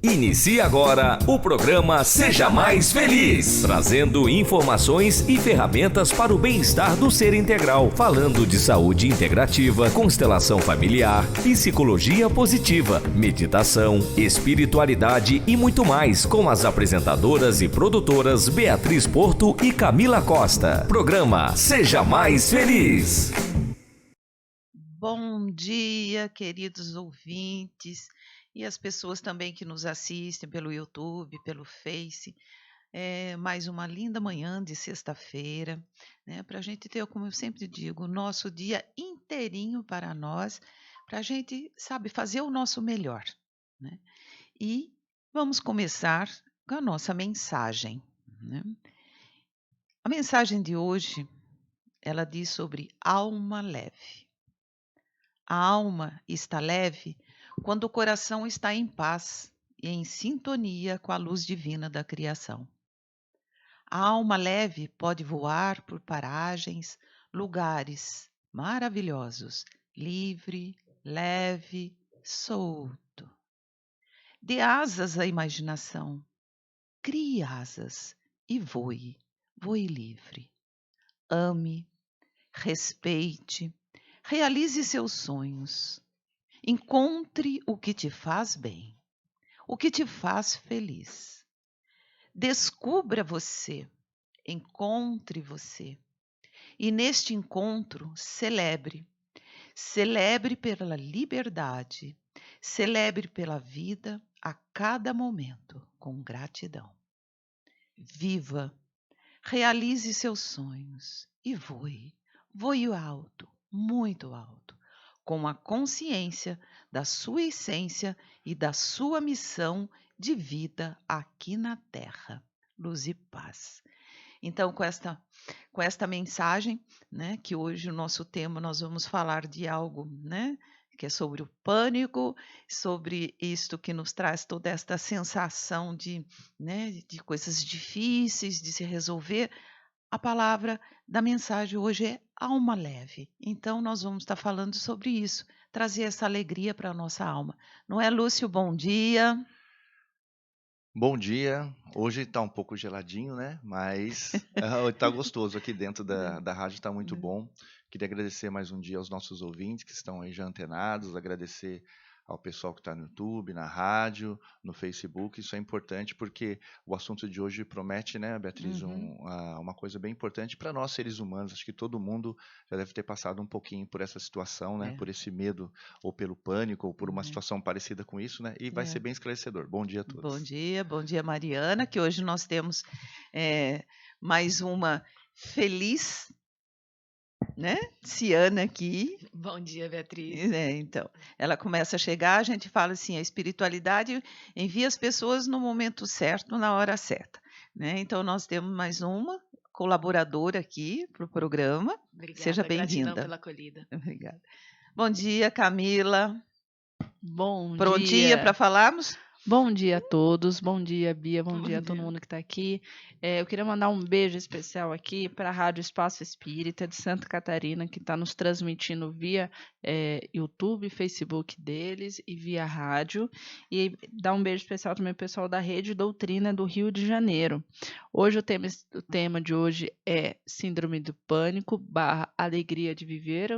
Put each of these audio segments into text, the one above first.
Inicia agora o programa Seja Mais Feliz, trazendo informações e ferramentas para o bem-estar do ser integral, falando de saúde integrativa, constelação familiar, psicologia positiva, meditação, espiritualidade e muito mais, com as apresentadoras e produtoras Beatriz Porto e Camila Costa. Programa Seja Mais Feliz. Bom dia, queridos ouvintes e as pessoas também que nos assistem pelo YouTube, pelo Face. Mais uma linda manhã de sexta-feira, né? Para a gente ter, como eu sempre digo, o nosso dia inteirinho para nós, para a gente, sabe, fazer o nosso melhor, né? E vamos começar com a nossa mensagem, né? A mensagem de hoje, ela diz sobre alma leve. A alma está leve quando o coração está em paz e em sintonia com a luz divina da criação. A alma leve pode voar por paragens, lugares maravilhosos, livre, leve, solto. Dê asas à imaginação, crie asas e voe, voe livre. Ame, respeite, realize seus sonhos. Encontre o que te faz bem, o que te faz feliz. Descubra você, encontre você. E neste encontro, celebre. Celebre pela liberdade, celebre pela vida a cada momento, com gratidão. Viva, realize seus sonhos e voe, voe alto, muito alto, com a consciência da sua essência e da sua missão de vida aqui na Terra, luz e paz. Então, com esta mensagem, né, que hoje o nosso tema nós vamos falar de algo, né, que é sobre o pânico, sobre isto que nos traz toda esta sensação de, né, de coisas difíceis de se resolver. A palavra da mensagem hoje é alma leve. Então, nós vamos estar falando sobre isso, trazer essa alegria para a nossa alma. Não é, Lúcio? Bom dia. Bom dia. Hoje está um pouco geladinho, né? Mas está gostoso aqui dentro da rádio, está muito bom. Queria agradecer mais um dia aos nossos ouvintes que estão aí já antenados, agradecer ao pessoal que está no YouTube, na rádio, no Facebook. Isso é importante porque o assunto de hoje promete, né, Beatriz, uma coisa bem importante para nós, seres humanos. Acho que todo mundo já deve ter passado um pouquinho por essa situação, né, por esse medo, ou pelo pânico, ou por uma situação parecida com isso, né? E vai ser bem esclarecedor. Bom dia a todos. Bom dia, Mariana, que hoje nós temos mais uma feliz, né, Ciana aqui. Bom dia, Beatriz. Então, ela começa a chegar, a gente fala assim, a espiritualidade envia as pessoas no momento certo, na hora certa, né? Então, nós temos mais uma colaboradora aqui para o programa. Obrigada, seja bem-vinda. Gratidão pela acolhida. Obrigada. Bom dia, Camila. Bom Prontinha para falarmos? Bom dia a todos, bom dia, Bia, bom dia a todo mundo que está aqui. Eu queria mandar um beijo especial aqui para a Rádio Espaço Espírita de Santa Catarina, que está nos transmitindo via YouTube, Facebook deles e via rádio. E dar um beijo especial também para o pessoal da Rede Doutrina do Rio de Janeiro. Hoje o tema de hoje é Síndrome do Pânico / Alegria de Viver.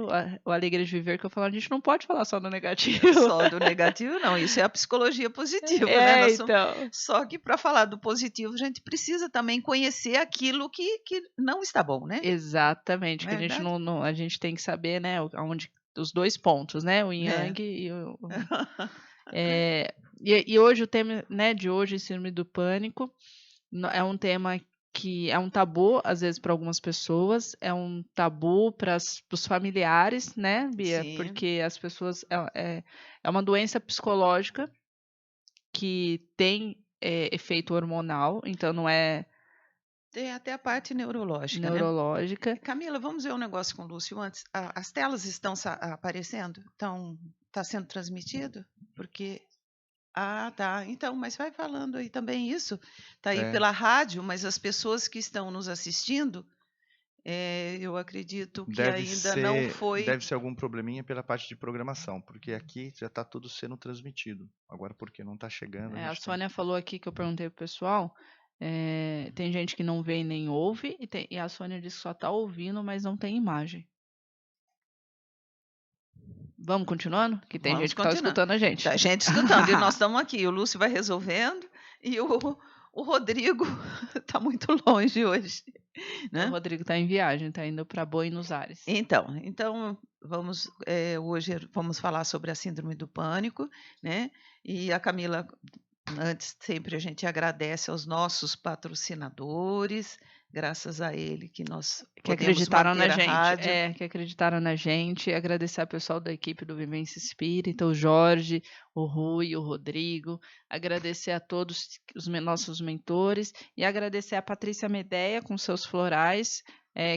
O Alegria de Viver que eu falo, a gente não pode falar só do negativo. Só do negativo, não. Isso é a psicologia positiva. Né? Então. Só que para falar do positivo, a gente precisa também conhecer aquilo que não está bom, né? Exatamente, que a gente a gente tem que saber, né, onde os dois pontos, né, o yin yang e o e hoje o tema, né, de hoje, Síndrome do Pânico, é um tema que é um tabu, às vezes, para algumas pessoas, é um tabu para os familiares, né, Bia? Sim. Porque as pessoas é uma doença psicológica que tem efeito hormonal, então não é... Tem até a parte neurológica, Neurológica. Né? Camila, vamos ver um negócio com o Lúcio antes. As telas estão aparecendo? Está sendo transmitido? Porque... Ah, tá. Então, mas vai falando aí também isso. Está aí pela rádio, mas as pessoas que estão nos assistindo, eu acredito que Deve ainda não ser, foi. deve ser algum probleminha pela parte de programação, porque aqui já está tudo sendo transmitido. Agora, porque não está chegando, a A gente tem. Sônia falou aqui que eu perguntei pro pessoal. Tem gente que não vê e nem ouve, e a Sônia disse que só tá ouvindo, mas não tem imagem. Vamos continuando? Que tem Vamos gente que tá continuar. escutando a gente. Tá gente escutando, e nós estamos aqui. O Lúcio vai resolvendo, e o Rodrigo está muito longe hoje. O Né? Rodrigo tá em viagem, tá indo para Buenos Aires. Então vamos hoje vamos falar sobre a síndrome do pânico, né? E a Camila, antes sempre a gente agradece aos nossos patrocinadores, graças a ele que nós Que podemos acreditaram na manter a gente. rádio. Que acreditaram na gente. Agradecer ao pessoal da equipe do Vivência Espírita, o Jorge, o Rui, o Rodrigo. Agradecer a todos os nossos mentores. E agradecer a Patrícia Medeia com seus florais,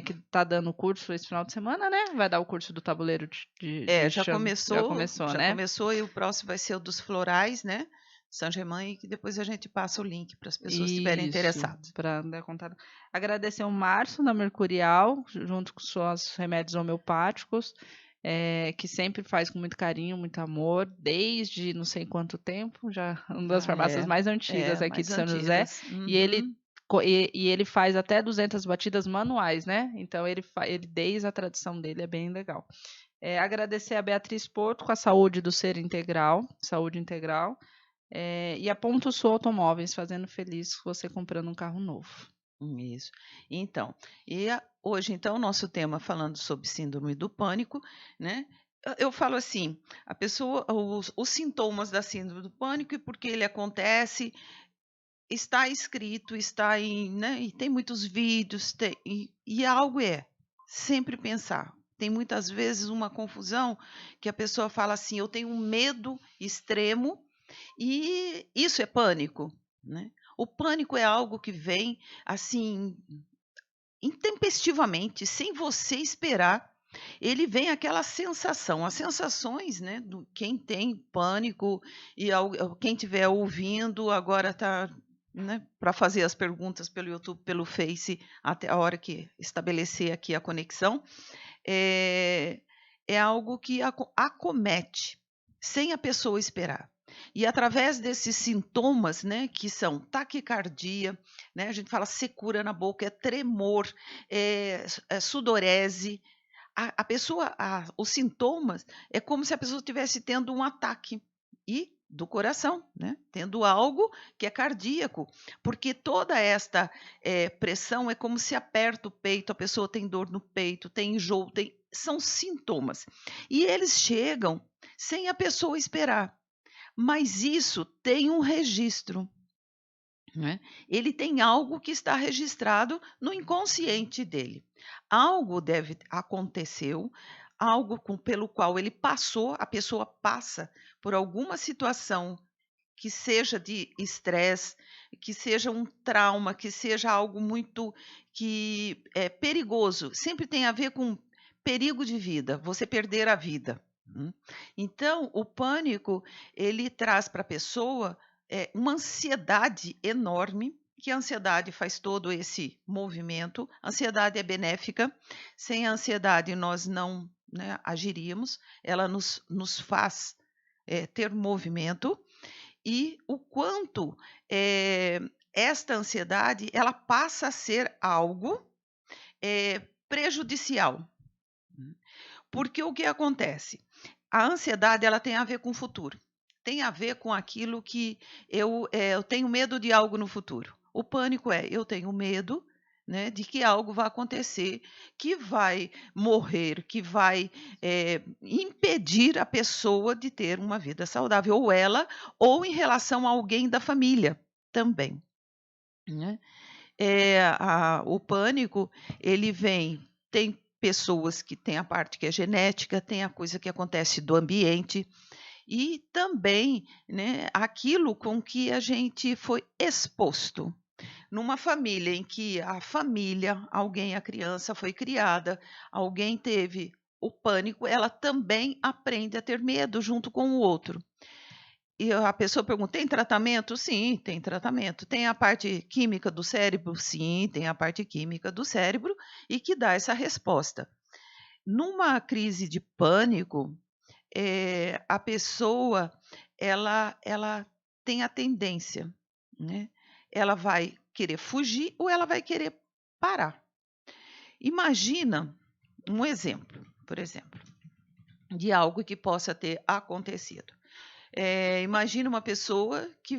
que está dando curso esse final de semana, né? Vai dar o curso do tabuleiro de Já chame. Já começou, né? começou, e o próximo vai ser o dos florais, né? São Germain, e que depois a gente passa o link para as pessoas que estiverem interessadas. Para dar contato. Agradecer o Márcio da Mercurial, junto com seus remédios homeopáticos, que sempre faz com muito carinho, muito amor, desde não sei quanto tempo, já uma das farmácias mais antigas aqui de São José. Uhum. E ele faz até 200 batidas manuais, né? Então ele desde a tradição dele é bem legal. Agradecer a Beatriz Porto com a saúde do ser integral, saúde integral. E a Ponto Sul Automóveis, fazendo feliz você comprando um carro novo. Isso. Então, hoje, então, nosso tema falando sobre síndrome do pânico, né? Eu falo assim, a pessoa, os sintomas da síndrome do pânico e por que ele acontece, está escrito, está em, né? E tem muitos vídeos, e algo sempre pensar. Tem muitas vezes uma confusão que a pessoa fala assim, eu tenho um medo extremo, e isso é pânico, né? O pânico é algo que vem assim intempestivamente, sem você esperar. Ele vem aquela sensação, as sensações, né? Quem tem pânico e quem estiver ouvindo agora está, né, para fazer as perguntas pelo YouTube, pelo Face, até a hora que estabelecer aqui a conexão, é algo que acomete sem a pessoa esperar. E através desses sintomas, né, que são taquicardia, né, a gente fala secura na boca, tremor, sudorese, a pessoa, os sintomas é como se a pessoa estivesse tendo um ataque do coração, né, tendo algo que é cardíaco, porque toda esta pressão é como se aperta o peito, a pessoa tem dor no peito, tem enjoo, são sintomas. E eles chegam sem a pessoa esperar. Mas isso tem um registro, né? Ele tem algo que está registrado no inconsciente dele. Algo aconteceu, algo pelo qual ele passou, a pessoa passa por alguma situação que seja de estresse, que seja um trauma, que seja algo muito perigoso. Sempre tem a ver com perigo de vida, você perder a vida. Então, o pânico, ele traz para a pessoa uma ansiedade enorme, que a ansiedade faz todo esse movimento. A ansiedade é benéfica, sem a ansiedade nós não, né, agiríamos, ela nos faz ter movimento, e o quanto esta ansiedade ela passa a ser algo prejudicial. Porque o que acontece? A ansiedade ela tem a ver com o futuro, tem a ver com aquilo que eu tenho medo de algo no futuro. O pânico eu tenho medo, né, de que algo vai acontecer, que vai morrer, que vai impedir a pessoa de ter uma vida saudável, ou ela, ou em relação a alguém da família também, né? O pânico, ele tem pessoas que têm a parte que é genética, tem a coisa que acontece do ambiente, e também, né, aquilo com que a gente foi exposto. Numa família em que a criança foi criada, alguém teve o pânico, ela também aprende a ter medo junto com o outro. E a pessoa pergunta: tem tratamento? Sim, tem tratamento. Tem a parte química do cérebro? Sim, tem a parte química do cérebro e que dá essa resposta. Numa crise de pânico, a pessoa ela tem a tendência, né? Ela vai querer fugir ou ela vai querer parar. Imagina um exemplo, por exemplo, de algo que possa ter acontecido. Imagina uma pessoa que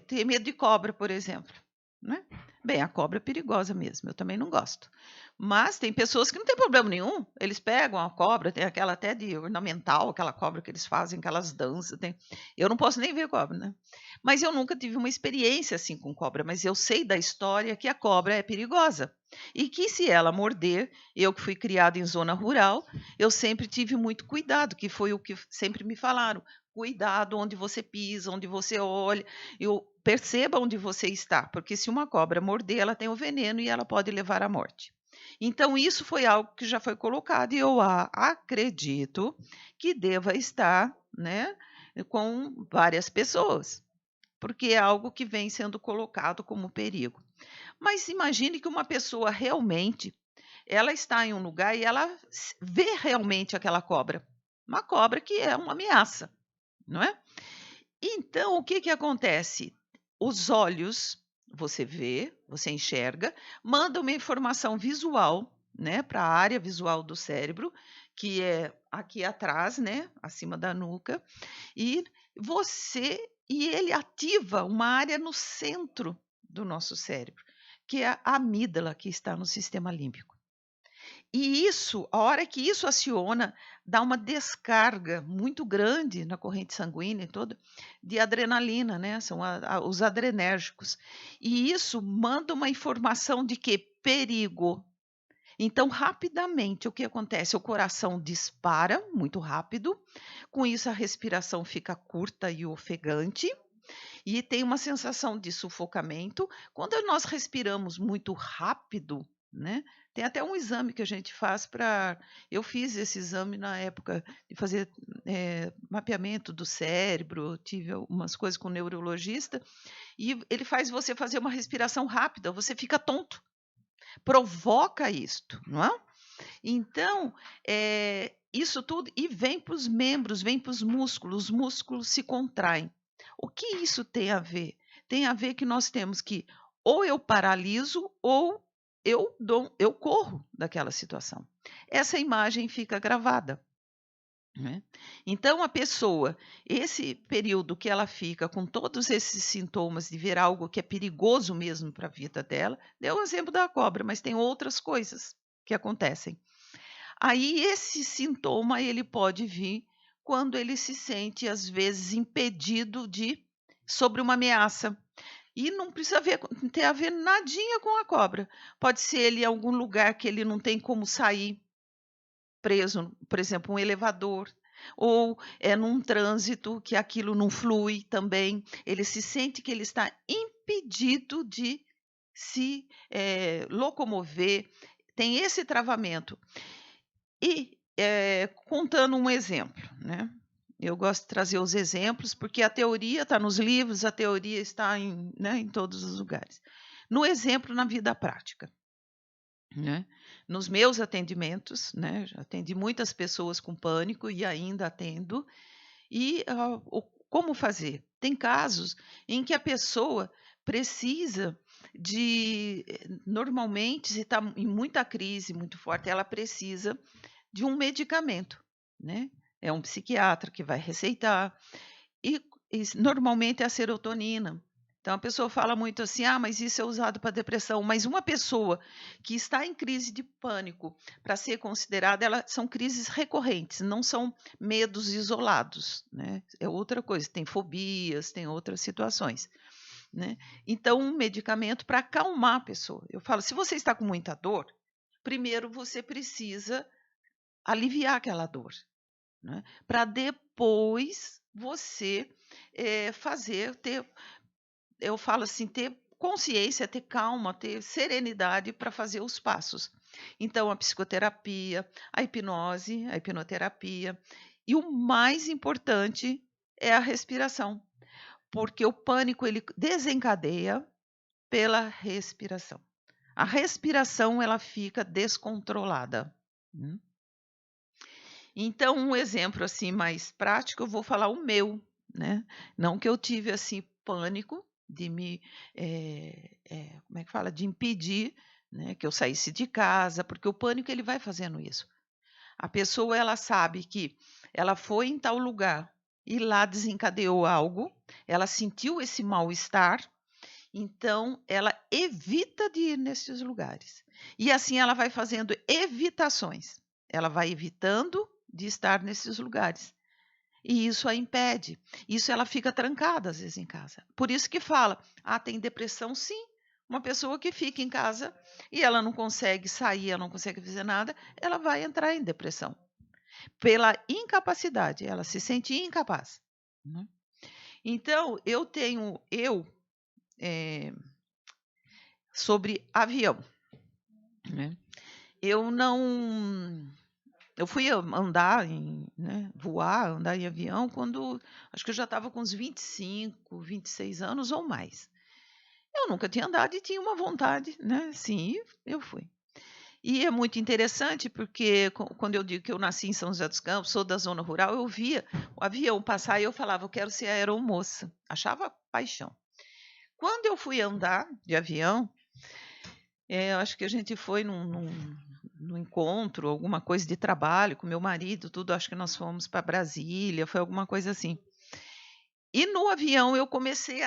tem medo de cobra, por exemplo, né? Bem, a cobra é perigosa mesmo, eu também não gosto. Mas tem pessoas que não tem problema nenhum, eles pegam a cobra, tem aquela até de ornamental, aquela cobra que eles fazem, aquelas danças. Eu não posso nem ver cobra, né? Mas eu nunca tive uma experiência assim com cobra, mas eu sei da história que a cobra é perigosa. E que se ela morder, eu que fui criada em zona rural, eu sempre tive muito cuidado, que foi o que sempre me falaram. Cuidado onde você pisa, onde você olha, perceba onde você está, porque se uma cobra morder, ela tem o veneno e ela pode levar à morte. Então, isso foi algo que já foi colocado e eu acredito que deva estar, né, com várias pessoas, porque é algo que vem sendo colocado como perigo. Mas imagine que uma pessoa realmente, ela está em um lugar e ela vê realmente aquela cobra, uma cobra que é uma ameaça, não é? Então, o que acontece? Os olhos, você vê, você enxerga, manda uma informação visual, né, para a área visual do cérebro, que é aqui atrás, né, acima da nuca, e ele ativa uma área no centro do nosso cérebro, que é a amígdala, que está no sistema límbico. E isso, a hora que isso aciona, dá uma descarga muito grande na corrente sanguínea e toda de adrenalina, né? São os adrenérgicos. E isso manda uma informação de que perigo. Então, rapidamente, o que acontece? O coração dispara muito rápido, com isso a respiração fica curta e ofegante, e tem uma sensação de sufocamento. Quando nós respiramos muito rápido, né? Tem até um exame que a gente faz para. Eu fiz esse exame na época de fazer mapeamento do cérebro, tive algumas coisas com o neurologista, e ele faz você fazer uma respiração rápida, você fica tonto. Provoca isto, não é? Então, isso tudo, e vem para os membros, vem para os músculos se contraem. O que isso tem a ver? Tem a ver que nós temos que ou eu paraliso ou eu corro daquela situação. Essa imagem fica gravada, né? Então, a pessoa, esse período que ela fica com todos esses sintomas de ver algo que é perigoso mesmo para a vida dela, deu o exemplo da cobra, mas tem outras coisas que acontecem. Aí esse sintoma ele pode vir quando ele se sente, às vezes, impedido sobre uma ameaça. E não precisa ter a ver nadinha com a cobra. Pode ser ele em algum lugar que ele não tem como sair, preso, por exemplo, um elevador, ou num trânsito que aquilo não flui também. Ele se sente que ele está impedido de se locomover, tem esse travamento. E contando um exemplo, né? Eu gosto de trazer os exemplos, porque a teoria está nos livros, a teoria está em todos os lugares. No exemplo, na vida prática, né? Nos meus atendimentos, né? Já atendi muitas pessoas com pânico e ainda atendo. E como fazer? Tem casos em que a pessoa precisa normalmente, se está em muita crise muito forte, ela precisa de um medicamento, né? É um psiquiatra que vai receitar, e normalmente é a serotonina. Então a pessoa fala muito assim, mas isso é usado para depressão. Mas uma pessoa que está em crise de pânico, para ser considerada, são crises recorrentes, não são medos isolados, né? É outra coisa, tem fobias, tem outras situações, né? Então um medicamento para acalmar a pessoa. Eu falo, se você está com muita dor, primeiro você precisa aliviar aquela dor, né? Para depois você eu falo assim, ter consciência, ter calma, ter serenidade para fazer os passos. Então, a psicoterapia, a hipnose, a hipnoterapia, e o mais importante é a respiração. Porque o pânico ele desencadeia pela respiração. A respiração ela fica descontrolada. Então, um exemplo assim mais prático, eu vou falar o meu, né? Não que eu tive assim pânico de me, como é que fala, de impedir, né, que eu saísse de casa, porque o pânico ele vai fazendo isso. A pessoa ela sabe que ela foi em tal lugar e lá desencadeou algo, ela sentiu esse mal-estar, então ela evita de ir nesses lugares. E assim ela vai fazendo evitações. Ela vai evitando de estar nesses lugares. E isso a impede. Isso ela fica trancada às vezes em casa. Por isso que fala, tem depressão sim. Uma pessoa que fica em casa e ela não consegue sair, ela não consegue fazer nada, ela vai entrar em depressão. Pela incapacidade, ela se sente incapaz. Então, sobre avião, né? Eu fui andar andar em avião quando acho que eu já estava com uns 25, 26 anos ou mais. Eu nunca tinha andado e tinha uma vontade, né? Sim, eu fui. E é muito interessante porque quando eu digo que eu nasci em São José dos Campos, sou da zona rural, eu via o avião passar e eu falava, eu quero ser aeromoça. Achava paixão. Quando eu fui andar de avião, eu acho que a gente foi num encontro, alguma coisa de trabalho com meu marido, tudo, acho que nós fomos para Brasília, foi alguma coisa assim. E no avião eu comecei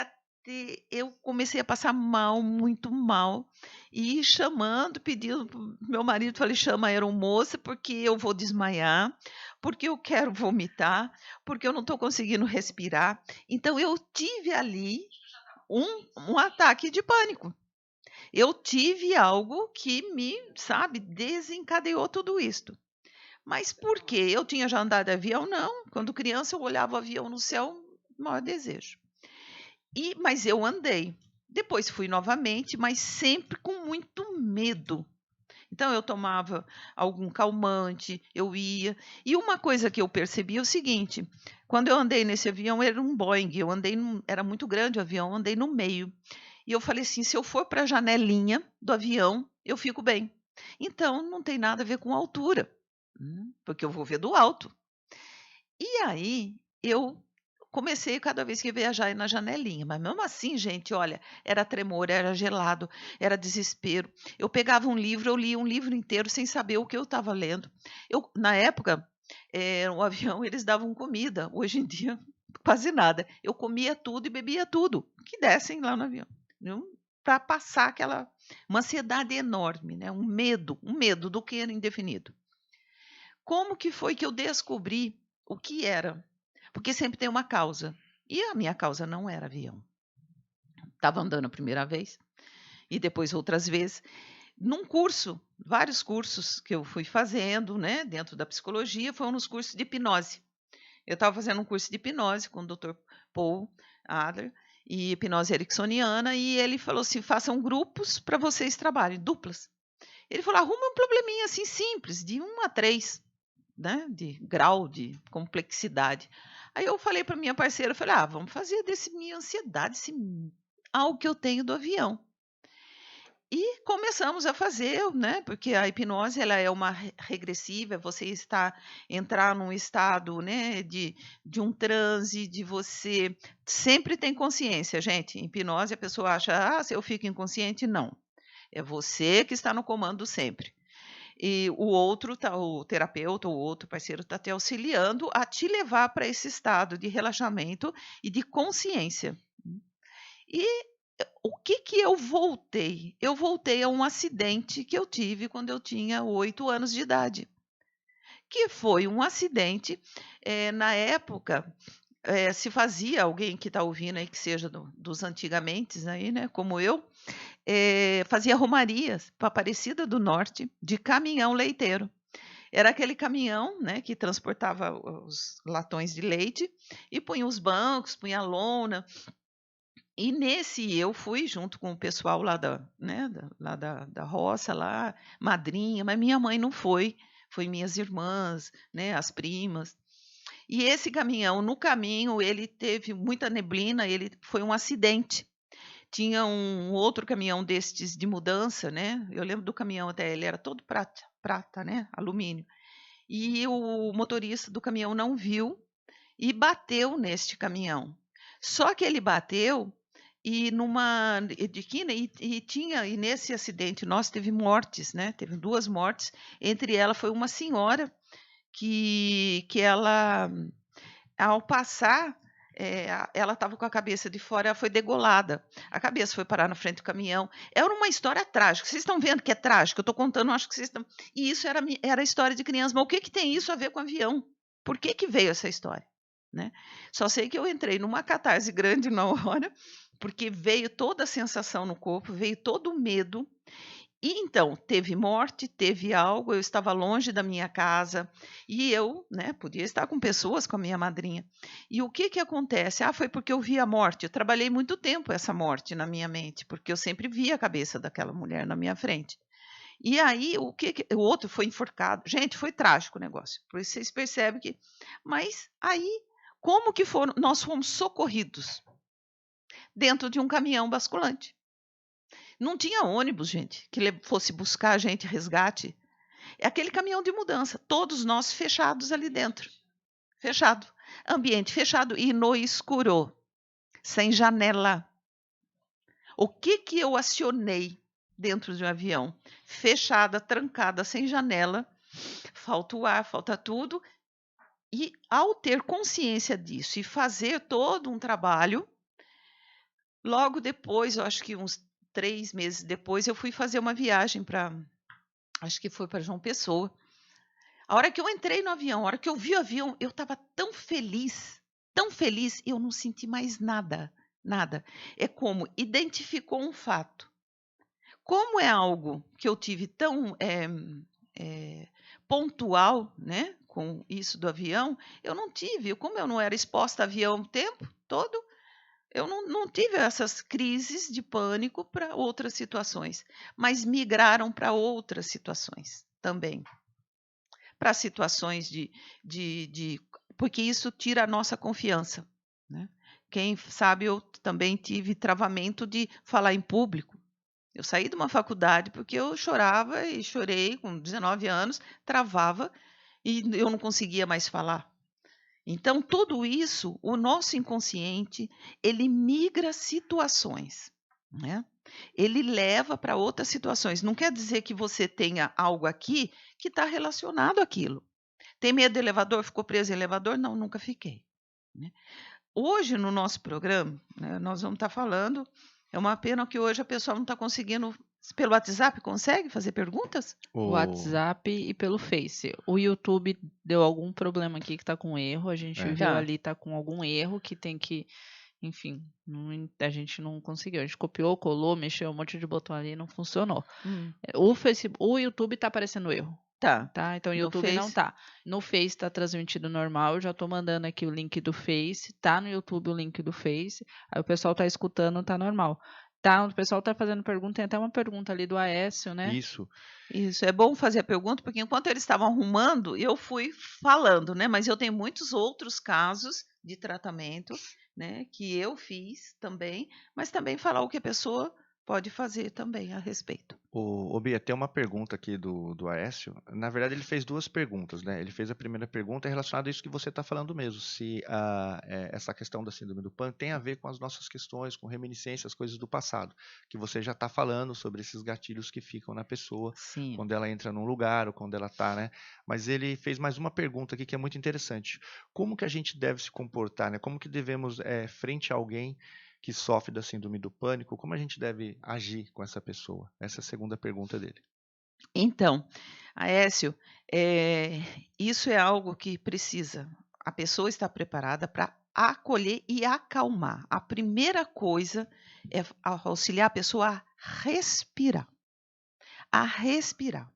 a passar mal, muito mal, e pedindo pro meu marido, falei, chama a aeromoça, porque eu vou desmaiar, porque eu quero vomitar, porque eu não estou conseguindo respirar. Então eu tive ali um ataque de pânico. Eu tive algo que me, desencadeou tudo isto. Mas por quê? Eu tinha já andado de avião? Não. Quando criança eu olhava o avião no céu, maior desejo. Mas eu andei. Depois fui novamente, mas sempre com muito medo. Então eu tomava algum calmante, eu ia. E uma coisa que eu percebi é o seguinte: quando eu andei nesse avião, era um Boeing, era muito grande o avião, eu andei no meio. E eu falei assim: se eu for para a janelinha do avião, eu fico bem. Então não tem nada a ver com altura, porque eu vou ver do alto. E aí eu comecei cada vez que ia viajar ir na janelinha, mas mesmo assim, gente, olha, era tremor, era gelado, era desespero. Eu pegava um livro, eu lia um livro inteiro sem saber o que eu estava lendo. Na época, no avião eles davam comida, hoje em dia quase nada. Eu comia tudo e bebia tudo que dessem lá no avião, para passar uma ansiedade enorme, né? Um medo do que era indefinido. Como que foi que eu descobri o que era? Porque sempre tem uma causa. E a minha causa não era avião. Estava andando a primeira vez e depois outras vezes. Num curso, vários cursos que eu fui fazendo, né, dentro da psicologia, foram nos cursos de hipnose. Eu estava fazendo um curso de hipnose com o Dr. Paul Adler e hipnose ericksoniana, e ele falou assim, façam grupos para vocês trabalhem, duplas. Ele falou, arruma um probleminha assim simples, de 1 a 3, né, de grau de complexidade. Aí eu falei para minha parceira, eu falei, vamos fazer desse minha ansiedade, algo que eu tenho do avião. E começamos a fazer, né, porque a hipnose ela é uma regressiva, você entrar num estado, né, de um transe, de você sempre tem consciência, gente. Em hipnose a pessoa acha, se eu fico inconsciente, não. É você que está no comando sempre. E o terapeuta, o outro parceiro está te auxiliando a te levar para esse estado de relaxamento e de consciência. E o que eu voltei? Eu voltei a um acidente que eu tive quando eu tinha 8 anos de idade. Que foi um acidente, na época, se fazia, alguém que está ouvindo aí, que seja dos antigamente, aí, né, como eu, fazia romarias para Aparecida do Norte de caminhão leiteiro. Era aquele caminhão, né, que transportava os latões de leite e punha os bancos, punha a lona. E nesse eu fui junto com o pessoal lá da roça, lá, madrinha, mas minha mãe não foi, foi minhas irmãs, né, as primas. E esse caminhão, no caminho, ele teve muita neblina, foi um acidente. Tinha um outro caminhão destes de mudança, né? Eu lembro do caminhão até, ele era todo prata, né? Alumínio. E o motorista do caminhão não viu e bateu neste caminhão. Só que ele bateu e e nesse acidente nós teve mortes, né? Teve 2 mortes, entre elas foi uma senhora que ela, ao passar, ela estava com a cabeça de fora, ela foi degolada. A cabeça foi parar na frente do caminhão. Era uma história trágica. Vocês estão vendo que é trágico? Eu estou contando, acho que vocês estão. E isso era história de criança. Mas o que tem isso a ver com avião? Por que veio essa história? Né? Só sei que eu entrei numa catarse grande na hora, porque veio toda a sensação no corpo, veio todo o medo. E então, teve morte, teve algo, eu estava longe da minha casa e eu, né, podia estar com pessoas, com a minha madrinha. E o que acontece? Foi porque eu vi a morte. Eu trabalhei muito tempo essa morte na minha mente, porque eu sempre via a cabeça daquela mulher na minha frente. E aí, o outro foi enforcado. Gente, foi trágico o negócio. Por isso vocês percebem que... Mas aí, como que nós fomos socorridos? Dentro de um caminhão basculante. Não tinha ônibus, gente, que fosse buscar a gente, resgate. É aquele caminhão de mudança. Todos nós fechados ali dentro. Fechado. Ambiente fechado e no escuro. Sem janela. O que eu acionei dentro de um avião? Fechada, trancada, sem janela. Falta o ar, falta tudo. E ao ter consciência disso e fazer todo um trabalho, logo depois, eu acho que uns 3 meses depois, eu fui fazer uma viagem acho que foi para João Pessoa. A hora que eu entrei no avião, a hora que eu vi o avião, eu estava tão feliz, eu não senti mais nada, nada. É como identificou um fato. Como é algo que eu tive tão pontual, né, com isso do avião, eu não tive. Como eu não era exposta a avião o tempo todo, eu não tive essas crises de pânico para outras situações, mas migraram para outras situações também. Para situações porque isso tira a nossa confiança. Né? Quem sabe, eu também tive travamento de falar em público. Eu saí de uma faculdade porque eu chorava e chorei com 19 anos, travava e eu não conseguia mais falar. Então, tudo isso, o nosso inconsciente, ele migra situações, né? Ele leva para outras situações. Não quer dizer que você tenha algo aqui que está relacionado àquilo. Tem medo de elevador? Ficou preso em elevador? Não, nunca fiquei. Né? Hoje, no nosso programa, né, nós vamos estar falando. É uma pena que hoje a pessoa não está conseguindo. Pelo WhatsApp, consegue fazer perguntas? O WhatsApp e pelo Face. O YouTube deu algum problema aqui que está com erro. A gente viu ali, está com algum erro que tem que... Enfim, a gente não conseguiu. A gente copiou, colou, mexeu um monte de botão ali e não funcionou. O YouTube está aparecendo erro. Tá. Então o YouTube não tá. No Face está transmitido normal. Eu já estou mandando aqui o link do Face. Tá no YouTube o link do Face. Aí o pessoal tá escutando, tá normal. Tá, o pessoal tá fazendo pergunta. Tem até uma pergunta ali do Aécio, né? Isso. É bom fazer a pergunta, porque enquanto eles estavam arrumando, eu fui falando, né? Mas eu tenho muitos outros casos de tratamento, né? Que eu fiz também, mas também falar o que a pessoa pode fazer também a respeito. Bia, tem uma pergunta aqui do Aécio. Na verdade, ele fez 2 perguntas, né? Ele fez a primeira pergunta relacionada a isso que você está falando mesmo, se essa questão da síndrome do pânico tem a ver com as nossas questões, com reminiscências, coisas do passado, que você já está falando sobre esses gatilhos que ficam na pessoa. Sim. Quando ela entra num lugar ou quando ela está, né? Mas ele fez mais uma pergunta aqui que é muito interessante. Como que a gente deve se comportar, né? Como que devemos, frente a alguém que sofre da síndrome do pânico, como a gente deve agir com essa pessoa? Essa é a segunda pergunta dele. Então, Aécio, isso é algo que a pessoa está preparada para acolher e acalmar. A primeira coisa é auxiliar a pessoa a respirar.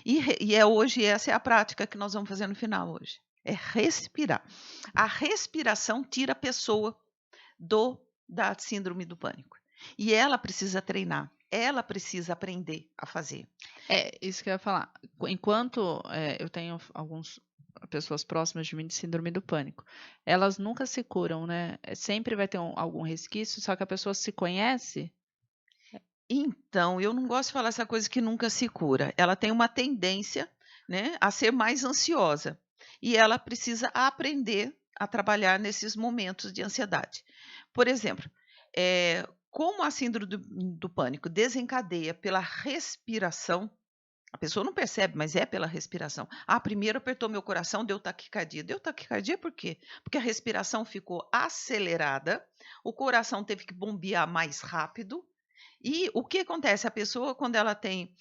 E hoje essa é a prática que nós vamos fazer no final hoje. É respirar. A respiração tira a pessoa da síndrome do pânico. E ela precisa treinar, ela precisa aprender a fazer. Isso que eu ia falar. Enquanto eu tenho alguns pessoas próximas de mim de síndrome do pânico. Elas nunca se curam, né? Sempre vai ter algum resquício, só que a pessoa se conhece. Então, eu não gosto de falar essa coisa que nunca se cura. Ela tem uma tendência, né, a ser mais ansiosa. E ela precisa aprender a trabalhar nesses momentos de ansiedade. Por exemplo, como a síndrome do pânico desencadeia pela respiração, a pessoa não percebe, mas é pela respiração. Primeiro apertou meu coração, deu taquicardia. Deu taquicardia por quê? Porque a respiração ficou acelerada, o coração teve que bombear mais rápido. E o que acontece? A pessoa, quando ela tem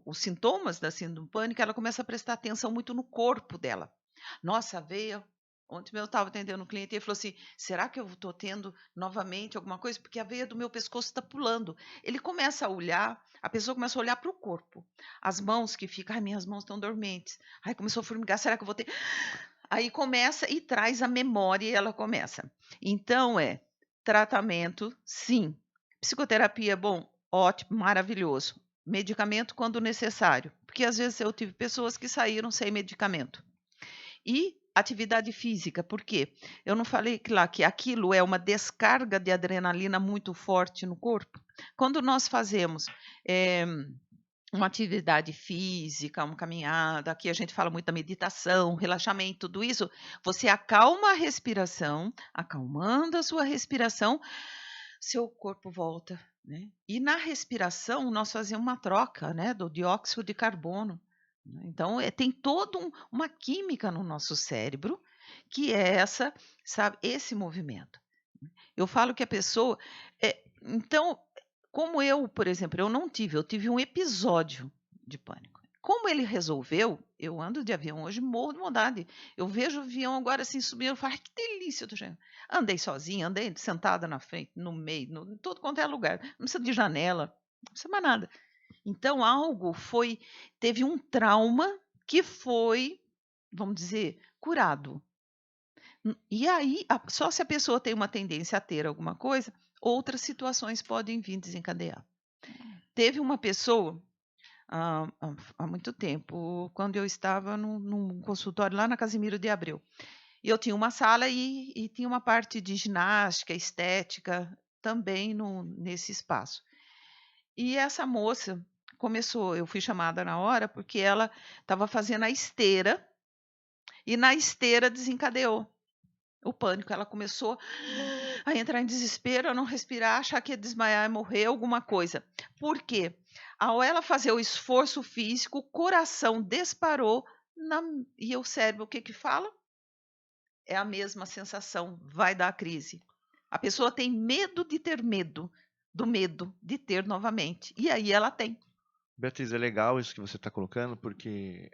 os sintomas da síndrome do pânico, ela começa a prestar atenção muito no corpo dela. Nossa, a veia. Ontem eu estava atendendo um cliente e ele falou assim: será que eu estou tendo novamente alguma coisa? Porque a veia do meu pescoço está pulando. Ele começa a olhar, a pessoa começa a olhar para o corpo. As mãos que ficam, minhas mãos estão dormentes. Aí começou a formigar, será que eu vou ter? Aí começa e traz a memória e ela começa. Então tratamento, sim. Psicoterapia, bom, ótimo, maravilhoso. Medicamento quando necessário, porque às vezes eu tive pessoas que saíram sem medicamento. E atividade física, por quê? Eu não falei que aquilo é uma descarga de adrenalina muito forte no corpo? Quando nós fazemos uma atividade física, uma caminhada, aqui a gente fala muito da meditação, relaxamento, tudo isso, você acalma a respiração, acalmando a sua respiração, seu corpo volta, né? E na respiração nós fazemos uma troca, né, do dióxido de carbono. Então tem toda uma química no nosso cérebro que é esse movimento. Eu falo que a pessoa, então, como eu, por exemplo, eu tive um episódio de pânico. Como ele resolveu, eu ando de avião hoje, morro de vontade. Eu vejo o avião agora assim subindo, eu falo, que delícia, eu tô chegando. Andei sozinha, andei sentada na frente, no meio, em todo quanto é lugar. Não precisa de janela, não precisa mais nada. Então, teve um trauma que foi, vamos dizer, curado. E aí, só se a pessoa tem uma tendência a ter alguma coisa, outras situações podem vir desencadear. Teve uma pessoa, há muito tempo, quando eu estava num consultório lá na Casimiro de Abreu. E eu tinha uma sala e tinha uma parte de ginástica, estética, também nesse espaço. E essa moça começou, eu fui chamada na hora, porque ela estava fazendo a esteira, e na esteira desencadeou o pânico. Ela começou a entrar em desespero, a não respirar, achar que ia desmaiar e morrer, alguma coisa. Por quê? Ao ela fazer o esforço físico, o coração disparou e o cérebro, o que fala? É a mesma sensação, vai dar a crise. A pessoa tem medo de ter medo, do medo de ter novamente. E aí ela tem. Beatriz, é legal isso que você está colocando, porque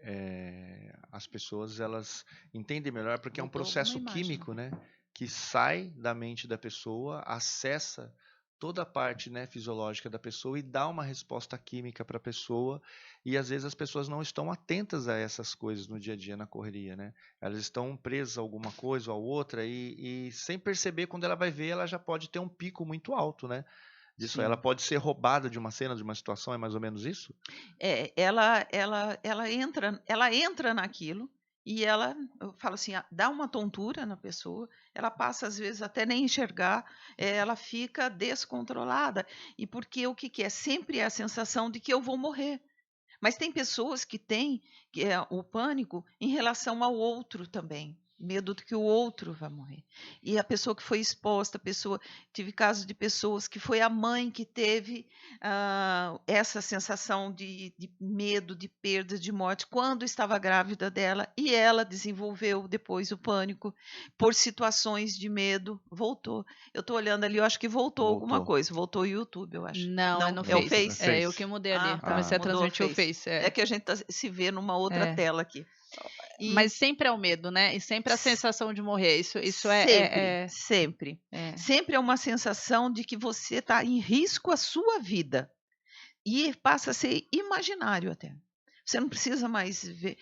as pessoas elas entendem melhor, porque é um processo químico, né, que sai da mente da pessoa, acessa toda a parte, né, fisiológica da pessoa e dá uma resposta química para a pessoa. E às vezes as pessoas não estão atentas a essas coisas no dia a dia, na correria, né? Elas estão presas a alguma coisa ou a outra e sem perceber, quando ela vai ver, ela já pode ter um pico muito alto, né? Disso, ela pode ser roubada de uma cena, de uma situação, é mais ou menos isso? Ela entra naquilo e eu falo assim, dá uma tontura na pessoa, ela passa às vezes até nem enxergar, ela fica descontrolada. E porque o que é? Sempre é a sensação de que eu vou morrer. Mas tem pessoas que têm o pânico em relação ao outro também. Medo de que o outro vai morrer. E a pessoa que foi exposta, tive casos de pessoas que foi a mãe que teve essa sensação de medo, de perda, de morte, quando estava grávida dela, e ela desenvolveu depois o pânico por situações de medo, voltou. Eu estou olhando ali, eu acho que voltou alguma coisa, voltou o YouTube, eu acho. Não, é no é o Face. Face. É eu que mudei ali, comecei a transmitir o Face. É que a gente se vê numa outra tela aqui. Mas sempre é o medo, né? E sempre a sensação de morrer. Isso sempre. Sempre é uma sensação de que você está em risco a sua vida. E passa a ser imaginário até. Você não precisa mais ver.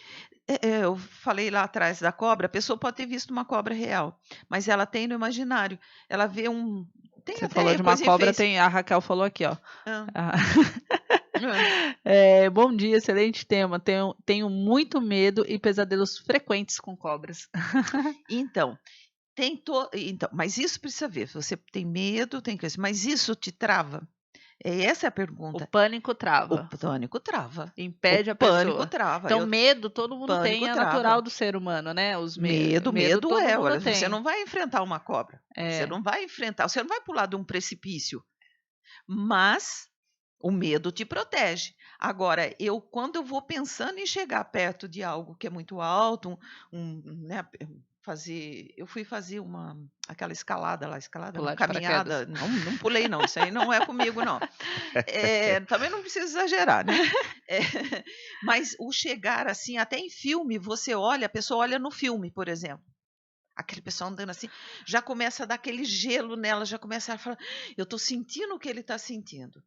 Eu falei lá atrás da cobra, a pessoa pode ter visto uma cobra real, mas ela tem no imaginário. Ela vê Você falou de uma cobra, a Raquel falou aqui, ó. Bom dia, excelente tema. Tenho muito medo e pesadelos frequentes com cobras. Então, mas isso precisa ver. Você tem medo, tem coisa, mas isso te trava? Essa é a O pergunta. pânico O trava, pânico trava. impede O a pânico pessoa. trava. Então, medo todo mundo Pânico tem, é trava. natural do ser humano, né? Medo todo mundo olha, você tem. não vai enfrentar uma cobra. Você É. não vai pular de um precipício. Mas o medo te protege. Agora, quando eu vou pensando em chegar perto de algo que é muito alto, né, eu fui fazer aquela escalada lá, Pular de caminhada, não pulei não, isso aí não é comigo não. Também não precisa exagerar, né? Mas o chegar assim, até em filme, a pessoa olha no filme, por exemplo. Aquele pessoal andando assim, já começa a dar aquele gelo nela, já começa a falar, eu estou sentindo o que ele está sentindo.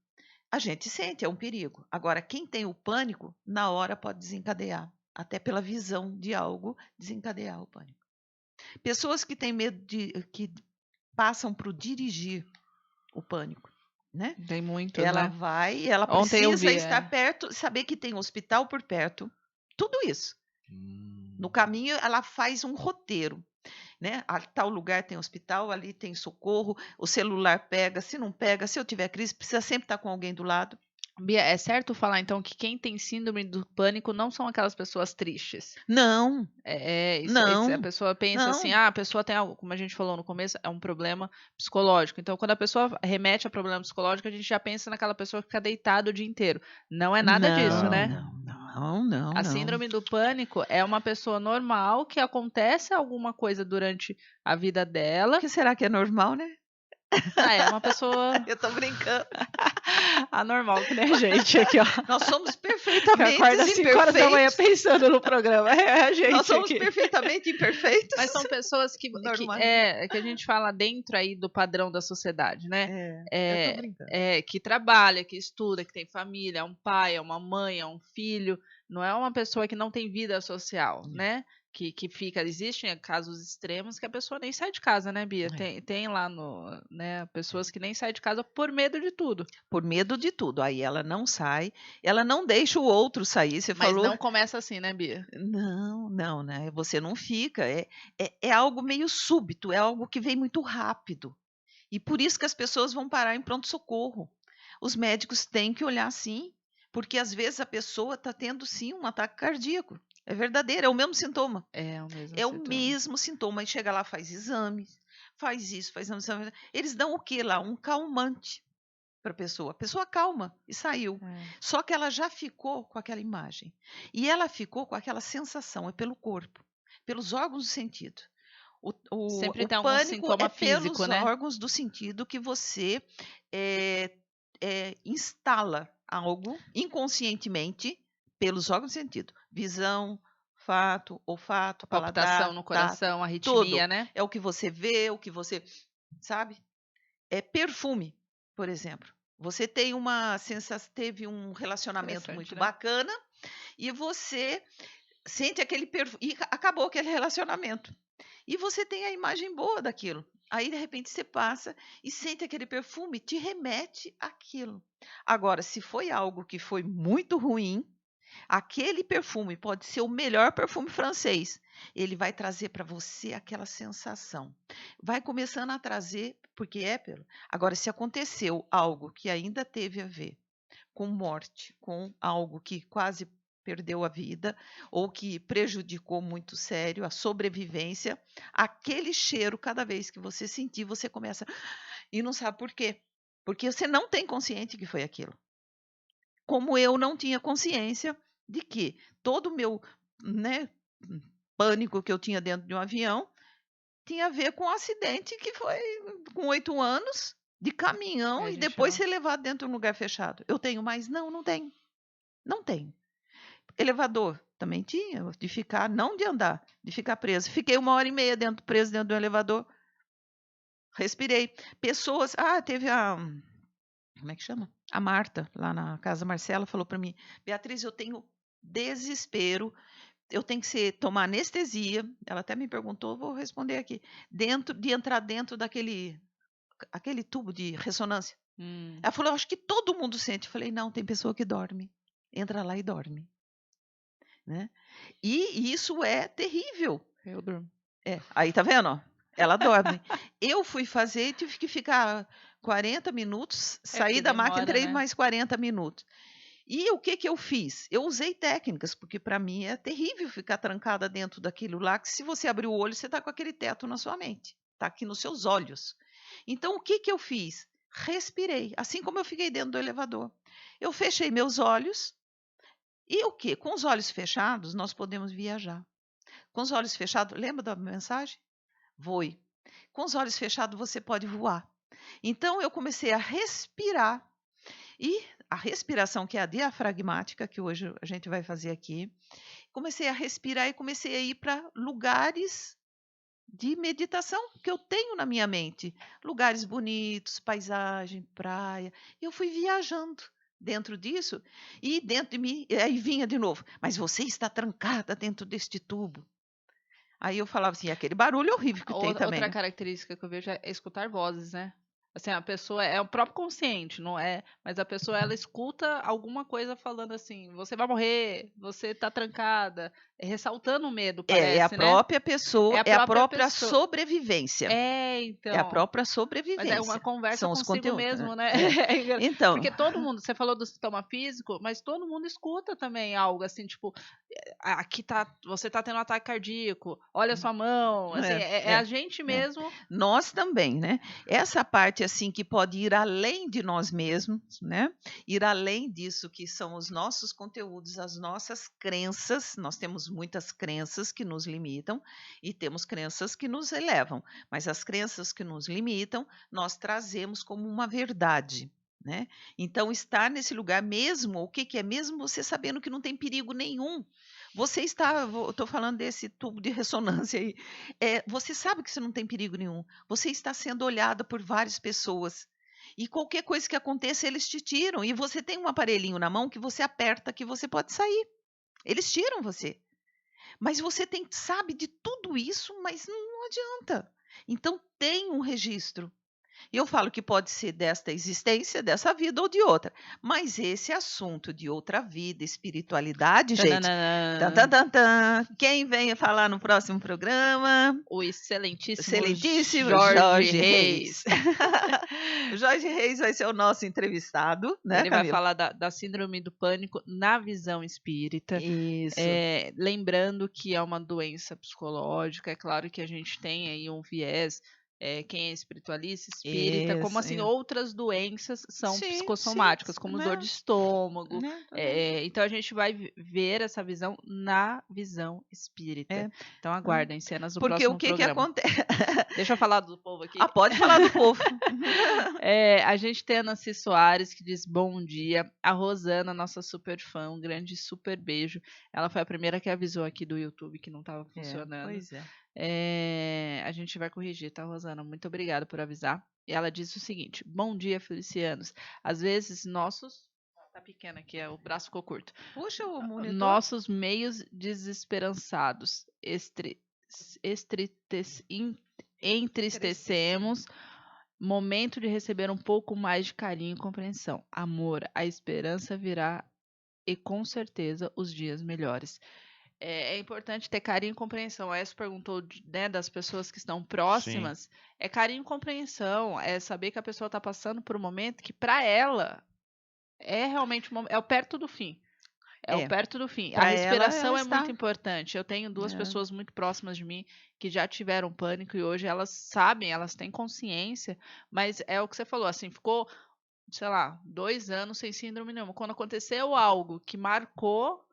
A gente sente, é um perigo. Agora, quem tem o pânico, na hora pode desencadear. Até pela visão de algo, desencadear o pânico. Pessoas que têm medo que passam para o dirigir o pânico, né? Tem muito, Ela né? vai, ela Ontem eu precisa vi, estar perto, saber que tem um hospital por perto. Tudo isso. No caminho, ela faz um roteiro. Né? A tal lugar tem hospital, ali tem socorro, o celular pega, se não pega, se eu tiver crise, precisa sempre estar com alguém do lado. Bia, é certo falar então que quem tem síndrome do pânico não são aquelas pessoas tristes? Não. Isso, Não. a pessoa pensa Não. assim, a pessoa tem algo, como a gente falou no começo, é um problema psicológico. Então, quando a pessoa remete a problema psicológico, a gente já pensa naquela pessoa que fica deitada o dia inteiro. Não é nada disso, né? Não. A síndrome do pânico é uma pessoa normal que acontece alguma coisa durante a vida dela. O que será que é normal, né? É uma pessoa Eu tô brincando. anormal que nem a gente aqui, ó. Nós somos perfeitamente que acorda às 5 horas da manhã pensando no programa. É a gente. Nós somos aqui. Perfeitamente imperfeitos. Mas são pessoas que a gente fala dentro aí do padrão da sociedade, né? Eu tô brincando. Que trabalha, que estuda, que tem família, é um pai, é uma mãe, é um filho. Não é uma pessoa que não tem vida social, né? Que fica, existem casos extremos que a pessoa nem sai de casa, né, Bia? Tem lá né, pessoas que nem saem de casa por medo de tudo. Por medo de tudo. Aí ela não sai, ela não deixa o outro sair. Você falou. Mas não começa assim, né, Bia? Não, né? Você não fica. É algo meio súbito, é algo que vem muito rápido. E por isso que as pessoas vão parar em pronto-socorro. Os médicos têm que olhar assim, porque às vezes a pessoa está tendo sim um ataque cardíaco. É verdadeiro, é o mesmo sintoma. É o mesmo sintoma. O mesmo sintoma. E chega lá, faz exames, faz isso, faz exame. Eles dão o que lá? Um calmante para a pessoa. A pessoa calma e saiu. Só que ela já ficou com aquela imagem. E ela ficou com aquela sensação, é pelo corpo, pelos órgãos do sentido. Sempre tem algum sintoma físico, pelos né? órgãos do sentido que você instala algo inconscientemente pelos órgãos do sentido. Visão, olfato, paladar, palpitação no coração, arritmia, né? É o que você vê, o que você sabe. É perfume, por exemplo. Você tem teve um relacionamento muito bacana e você sente aquele perfume e acabou aquele relacionamento. E você tem a imagem boa daquilo. Aí, de repente, você passa e sente aquele perfume, te remete àquilo. Agora, se foi algo que foi muito ruim, aquele perfume pode ser o melhor perfume francês. Ele vai trazer para você aquela sensação. Vai começando a trazer, porque Agora, se aconteceu algo que ainda teve a ver com morte, com algo que quase perdeu a vida ou que prejudicou muito sério a sobrevivência, aquele cheiro, cada vez que você sentir, você começa e não sabe por quê. Porque você não tem consciente que foi aquilo. Como eu não tinha consciência de que todo o meu pânico que eu tinha dentro de um avião tinha a ver com um acidente que foi com 8 anos de caminhão e depois ser levado dentro de um lugar fechado. Eu tenho mais? Não tenho. Não tenho. Elevador, também tinha, de ficar, não de andar, de ficar preso. Fiquei 1h30 preso dentro do elevador. Respirei. Pessoas, teve como é que chama? A Marta, lá na Casa Marcela, falou para mim, Beatriz, eu tenho desespero, eu tenho que tomar anestesia. Ela até me perguntou, vou responder aqui. De entrar dentro daquele tubo de ressonância. Ela falou, eu acho que todo mundo sente. Eu falei, não, tem pessoa que dorme. Entra lá e dorme. Né? E isso é terrível. Eu durmo. Aí tá vendo? Ó? Ela dorme. Eu fui fazer e tive que ficar 40 minutos, saí porque da máquina, demora, entrei né? mais 40 minutos. E o que eu fiz? Eu usei técnicas, porque para mim é terrível ficar trancada dentro daquilo lá, que se você abrir o olho, você está com aquele teto na sua mente, está aqui nos seus olhos. Então, o que eu fiz? Respirei, assim como eu fiquei dentro do elevador. Eu fechei meus olhos e o quê? Com os olhos fechados, nós podemos viajar. Com os olhos fechados, lembra da mensagem? Voe. Com os olhos fechados, você pode voar. Então, eu comecei a respirar. E a respiração, que é a diafragmática, que hoje a gente vai fazer aqui, comecei a respirar e comecei a ir para lugares de meditação que eu tenho na minha mente. Lugares bonitos, paisagem, praia. Eu fui viajando dentro disso e dentro de mim, aí vinha de novo, mas você está trancada dentro deste tubo. Aí eu falava assim, aquele barulho horrível que tem também. Outra característica que eu vejo é escutar vozes, né? Assim, a pessoa é o próprio consciente, não é? Mas a pessoa, ela escuta alguma coisa falando assim, você vai morrer, você tá trancada, ressaltando o medo, parece, É a né? própria pessoa, é a própria pessoa. sobrevivência. então. É a própria Mas sobrevivência. é uma conversa São os consigo conteúdos, mesmo, né? Então, Porque todo mundo, você falou do sintoma físico, mas todo mundo escuta também algo assim, tipo, aqui tá, você tá tendo um ataque cardíaco, olha a sua mão, assim, a gente mesmo. Nós também, né? Essa parte assim que pode ir além de nós mesmos, né? Ir além disso que são os nossos conteúdos, as nossas crenças. Nós temos muitas crenças que nos limitam e temos crenças que nos elevam, mas as crenças que nos limitam, nós trazemos como uma verdade. Né? Então, estar nesse lugar mesmo, o que é mesmo você sabendo que não tem perigo nenhum. Você está, estou falando desse tubo de ressonância aí, você sabe que você não tem perigo nenhum. Você está sendo olhada por várias pessoas. E qualquer coisa que aconteça, eles te tiram. E você tem um aparelhinho na mão que você aperta que você pode sair. Eles tiram você. Mas você sabe de tudo isso, mas não adianta. Então, tem um registro. E eu falo que pode ser desta existência, dessa vida ou de outra. Mas esse assunto de outra vida, espiritualidade, gente. Quem vem falar no próximo programa? O excelentíssimo Jorge Reis. O Jorge Reis vai ser o nosso entrevistado, né, Ele Camila? vai falar da síndrome do pânico na visão espírita. Isso. Lembrando que é uma doença psicológica. É claro que a gente tem aí um viés. Quem é espiritualista, espírita, como assim outras doenças são psicossomáticas, como dor de estômago. Então a gente vai ver essa visão na visão espírita. Então aguardem cenas do próximo programa. Porque o que acontece? Deixa eu falar do povo aqui. Pode falar do povo. A gente tem a Nancy Soares, que diz bom dia. A Rosana, nossa super fã, um grande super beijo. Ela foi a primeira que avisou aqui do YouTube que não estava funcionando. Pois é. A gente vai corrigir, tá, Rosana? Muito obrigada por avisar. E ela disse o seguinte: bom dia, Felicianos. Às vezes, tá pequena aqui, o braço ficou curto. Puxa o monitor. Nossos meios desesperançados, entristecemos. Momento de receber um pouco mais de carinho e compreensão. Amor, a esperança virá e com certeza os dias melhores. É importante ter carinho e compreensão. A Essa perguntou, né, das pessoas que estão próximas. Sim. É carinho e compreensão. É saber que a pessoa está passando por um momento que, para ela, é realmente o perto do fim. O perto do fim. A respiração é muito importante. Eu tenho duas pessoas muito próximas de mim que já tiveram pânico e hoje elas sabem, elas têm consciência, mas é o que você falou, assim, ficou, sei lá, 2 anos sem síndrome nenhuma. Quando aconteceu algo que marcou,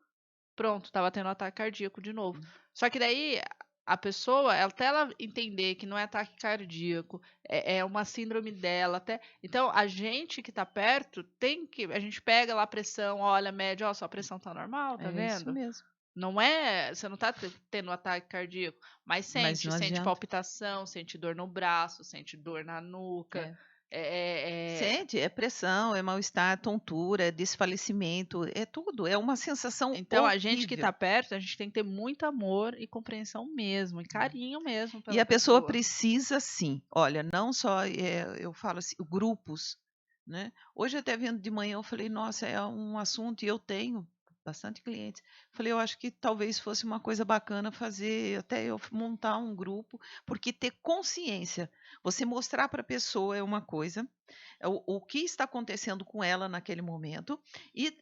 pronto, estava tendo ataque cardíaco de novo. Só que daí a pessoa, até ela entender que não é ataque cardíaco, é uma síndrome dela, até. Então, a gente que está perto a gente pega lá a pressão, olha a média, sua pressão tá normal, tá vendo? Isso mesmo. Não você não tá tendo ataque cardíaco, mas sente palpitação, sente dor no braço, sente dor na nuca. Sente, é pressão, é mal-estar, tontura, é desfalecimento, é tudo, é uma sensação Então, horrível. A gente que está perto, a gente tem que ter muito amor e compreensão mesmo, e carinho mesmo pela E a pessoa precisa, sim, olha, não só, eu falo assim, grupos, né? Hoje até vendo de manhã, eu falei, nossa, é um assunto, e eu tenho bastante clientes. Falei, eu acho que talvez fosse uma coisa bacana fazer, até eu montar um grupo, porque ter consciência, você mostrar para a pessoa é uma coisa, o que está acontecendo com ela naquele momento, e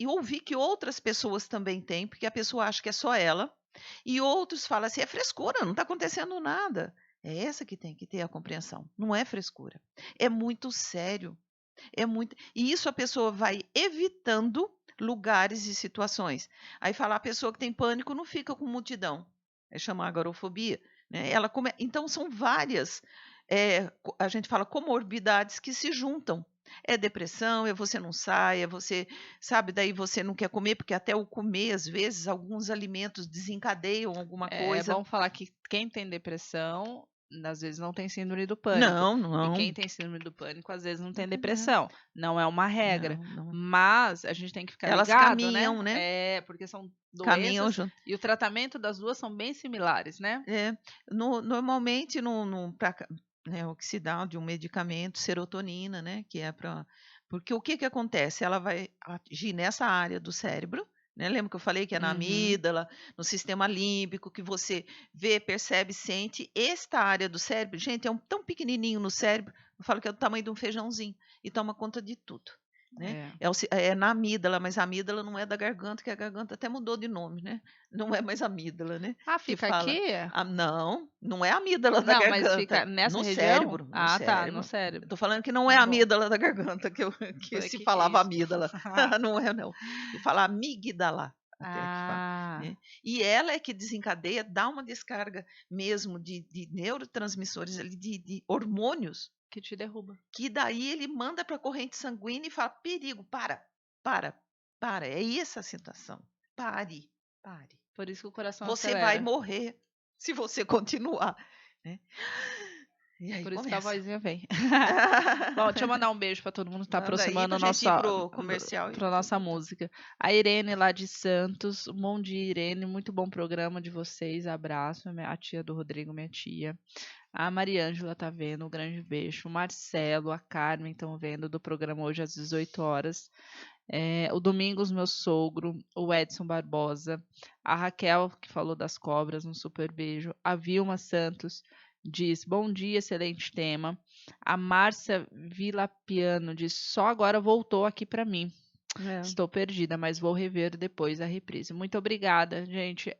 ouvir que outras pessoas também têm, porque a pessoa acha que é só ela, e outros falam assim, é frescura, não está acontecendo nada. É essa que tem que ter a compreensão, não é frescura. É muito sério. É muito. E isso a pessoa vai evitando lugares e situações. Aí falar a pessoa que tem pânico não fica com multidão. É chamar agorafobia. Né? Então são várias, a gente fala comorbidades que se juntam. É depressão, é você não sai, é você, sabe, daí você não quer comer, porque até o comer, às vezes, alguns alimentos desencadeiam alguma É coisa. bom falar que quem tem depressão, às vezes não tem síndrome do pânico. Não. E quem tem síndrome do pânico, às vezes não tem depressão. Não é uma regra. Não. Mas a gente tem que ficar Elas ligado, caminham, né? É, porque são Caminham doenças junto. e o tratamento das duas são bem similares, né? Normalmente, o que se dá de um medicamento, serotonina, né? Que é para. Porque o que acontece? Ela vai agir nessa área do cérebro. Né? Lembra que eu falei que é na amígdala, no sistema límbico, que você vê, percebe, sente. Esta área do cérebro, gente, é tão pequenininho no cérebro, eu falo que é do tamanho de um feijãozinho, e toma conta de tudo. Né? É na amígdala, mas a amígdala não é da garganta, que a garganta até mudou de nome, né? Não é mais amígdala, né? Ah, fica aqui? Não é a amígdala da garganta. Mas fica nessa no região? Cérebro. Tá, no cérebro. Estou falando que não é a amígdala da garganta, que se falava amígdala. Não é, não. E fala amígdala. Até que fala, né? E ela é que desencadeia, dá uma descarga mesmo de neurotransmissores, de hormônios, que te derruba. Que daí ele manda para a corrente sanguínea e fala, perigo, para. É essa a situação. Pare. Por isso que o coração Você acelera. vai morrer se você continuar. Né? E aí por isso que a vozinha vem. Bom, deixa eu mandar um beijo para todo mundo que está aproximando a nossa para nossa música. A Irene lá de Santos. Bom dia, Irene. Muito bom programa de vocês. Abraço. A tia do Rodrigo, minha tia. A Mariângela tá vendo, um grande beijo. O Marcelo, a Carmen estão vendo do programa hoje às 18 horas. O Domingos, meu sogro. O Edson Barbosa. A Raquel, que falou das cobras, um super beijo. A Vilma Santos diz, bom dia, excelente tema. A Márcia Vilapiano diz, só agora voltou aqui para mim. Estou perdida, mas vou rever depois a reprise. Muito obrigada, gente.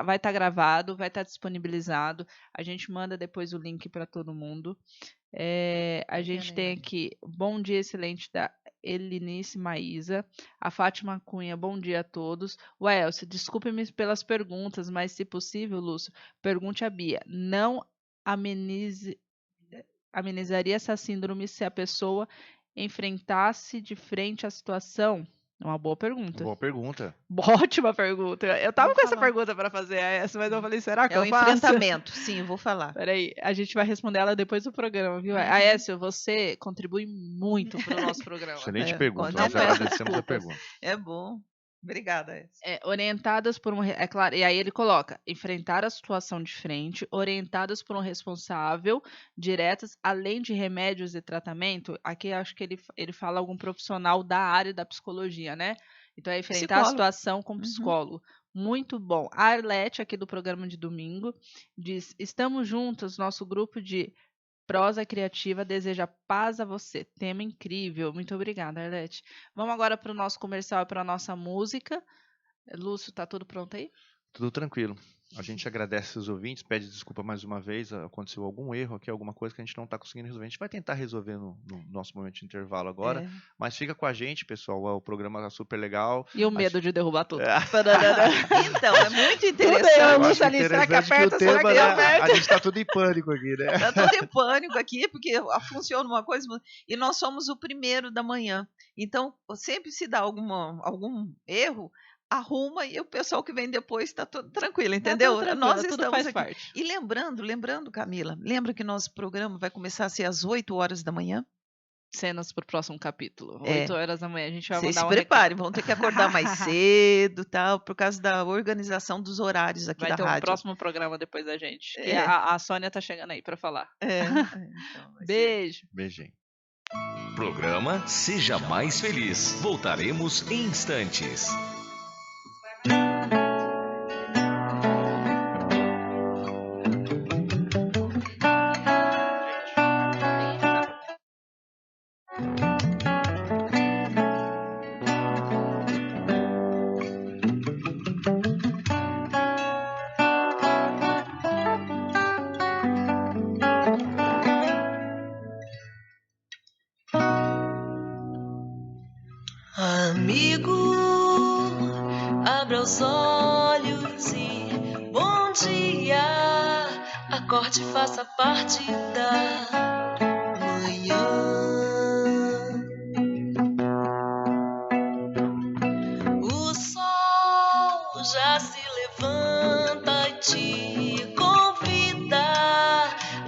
Vai estar gravado, vai estar disponibilizado. A gente manda depois o link para todo mundo. A gente tem aqui, bom dia, excelente, da Elinice Maísa. A Fátima Cunha, bom dia a todos. O Elcio, desculpe-me pelas perguntas, mas se possível, Lúcio, pergunte a Bia. Não amenizaria essa síndrome se a pessoa enfrentasse de frente à situação? Uma boa pergunta. Boa pergunta. Ótima pergunta. Eu tava com essa pergunta para fazer essa, mas eu falei, será que eu faço? É um enfrentamento, sim, eu vou falar. Peraí, a gente vai responder ela depois do programa, viu? Aécio, você contribui muito para o nosso programa. Excelente pergunta, nós agradecemos a pergunta. É bom. Obrigada. Orientadas por é claro, e aí ele coloca, enfrentar a situação de frente, orientadas por um responsável, diretas, além de remédios e tratamento. Aqui acho que ele fala algum profissional da área da psicologia, né? Então é enfrentar a situação com psicólogo. Muito bom. A Arlete, aqui do programa de domingo, diz, estamos juntos, nosso grupo de Prosa Criativa deseja paz a você. Tema incrível. Muito obrigada, Arlete. Vamos agora para o nosso comercial e para a nossa música. Lúcio, tá tudo pronto aí? Tudo tranquilo. A gente agradece os ouvintes, pede desculpa mais uma vez, aconteceu algum erro aqui, alguma coisa que a gente não está conseguindo resolver. A gente vai tentar resolver no nosso momento de intervalo agora, mas fica com a gente, pessoal, o programa tá super legal. E o medo de derrubar tudo. Então, é muito interessante. Será que aperta? Será que aperta? A gente está tudo em pânico aqui, né? Está tudo em pânico aqui, porque funciona uma coisa, e nós somos o primeiro da manhã. Então, sempre se dá algum erro, arruma e o pessoal que vem depois está tudo tranquilo, entendeu? Nós estamos aqui. Parte. E lembrando, Camila, lembra que nosso programa vai começar a ser às 8 horas da manhã? Cenas para o próximo capítulo. 8 horas da manhã. A gente vai mandar se preparem, vão ter que acordar mais cedo, tal, por causa da organização dos horários aqui da rádio. Vai ter um próximo programa depois da gente. E a Sônia tá chegando aí para falar. Então, beijo. Beijinho. Programa Seja Mais Feliz. Voltaremos em instantes. Amigo, abra os olhos e bom dia. Acorde e faça parte da manhã. O sol já se levanta e te convida.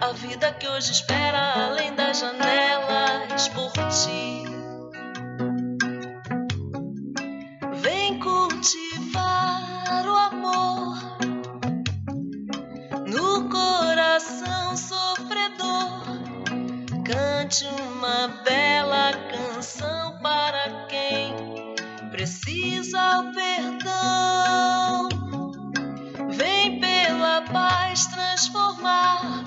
A vida que hoje espera além das janelas por ti. Vem cultivar o amor no coração sofredor. Cante uma bela canção para quem precisa o perdão. Vem pela paz transformar,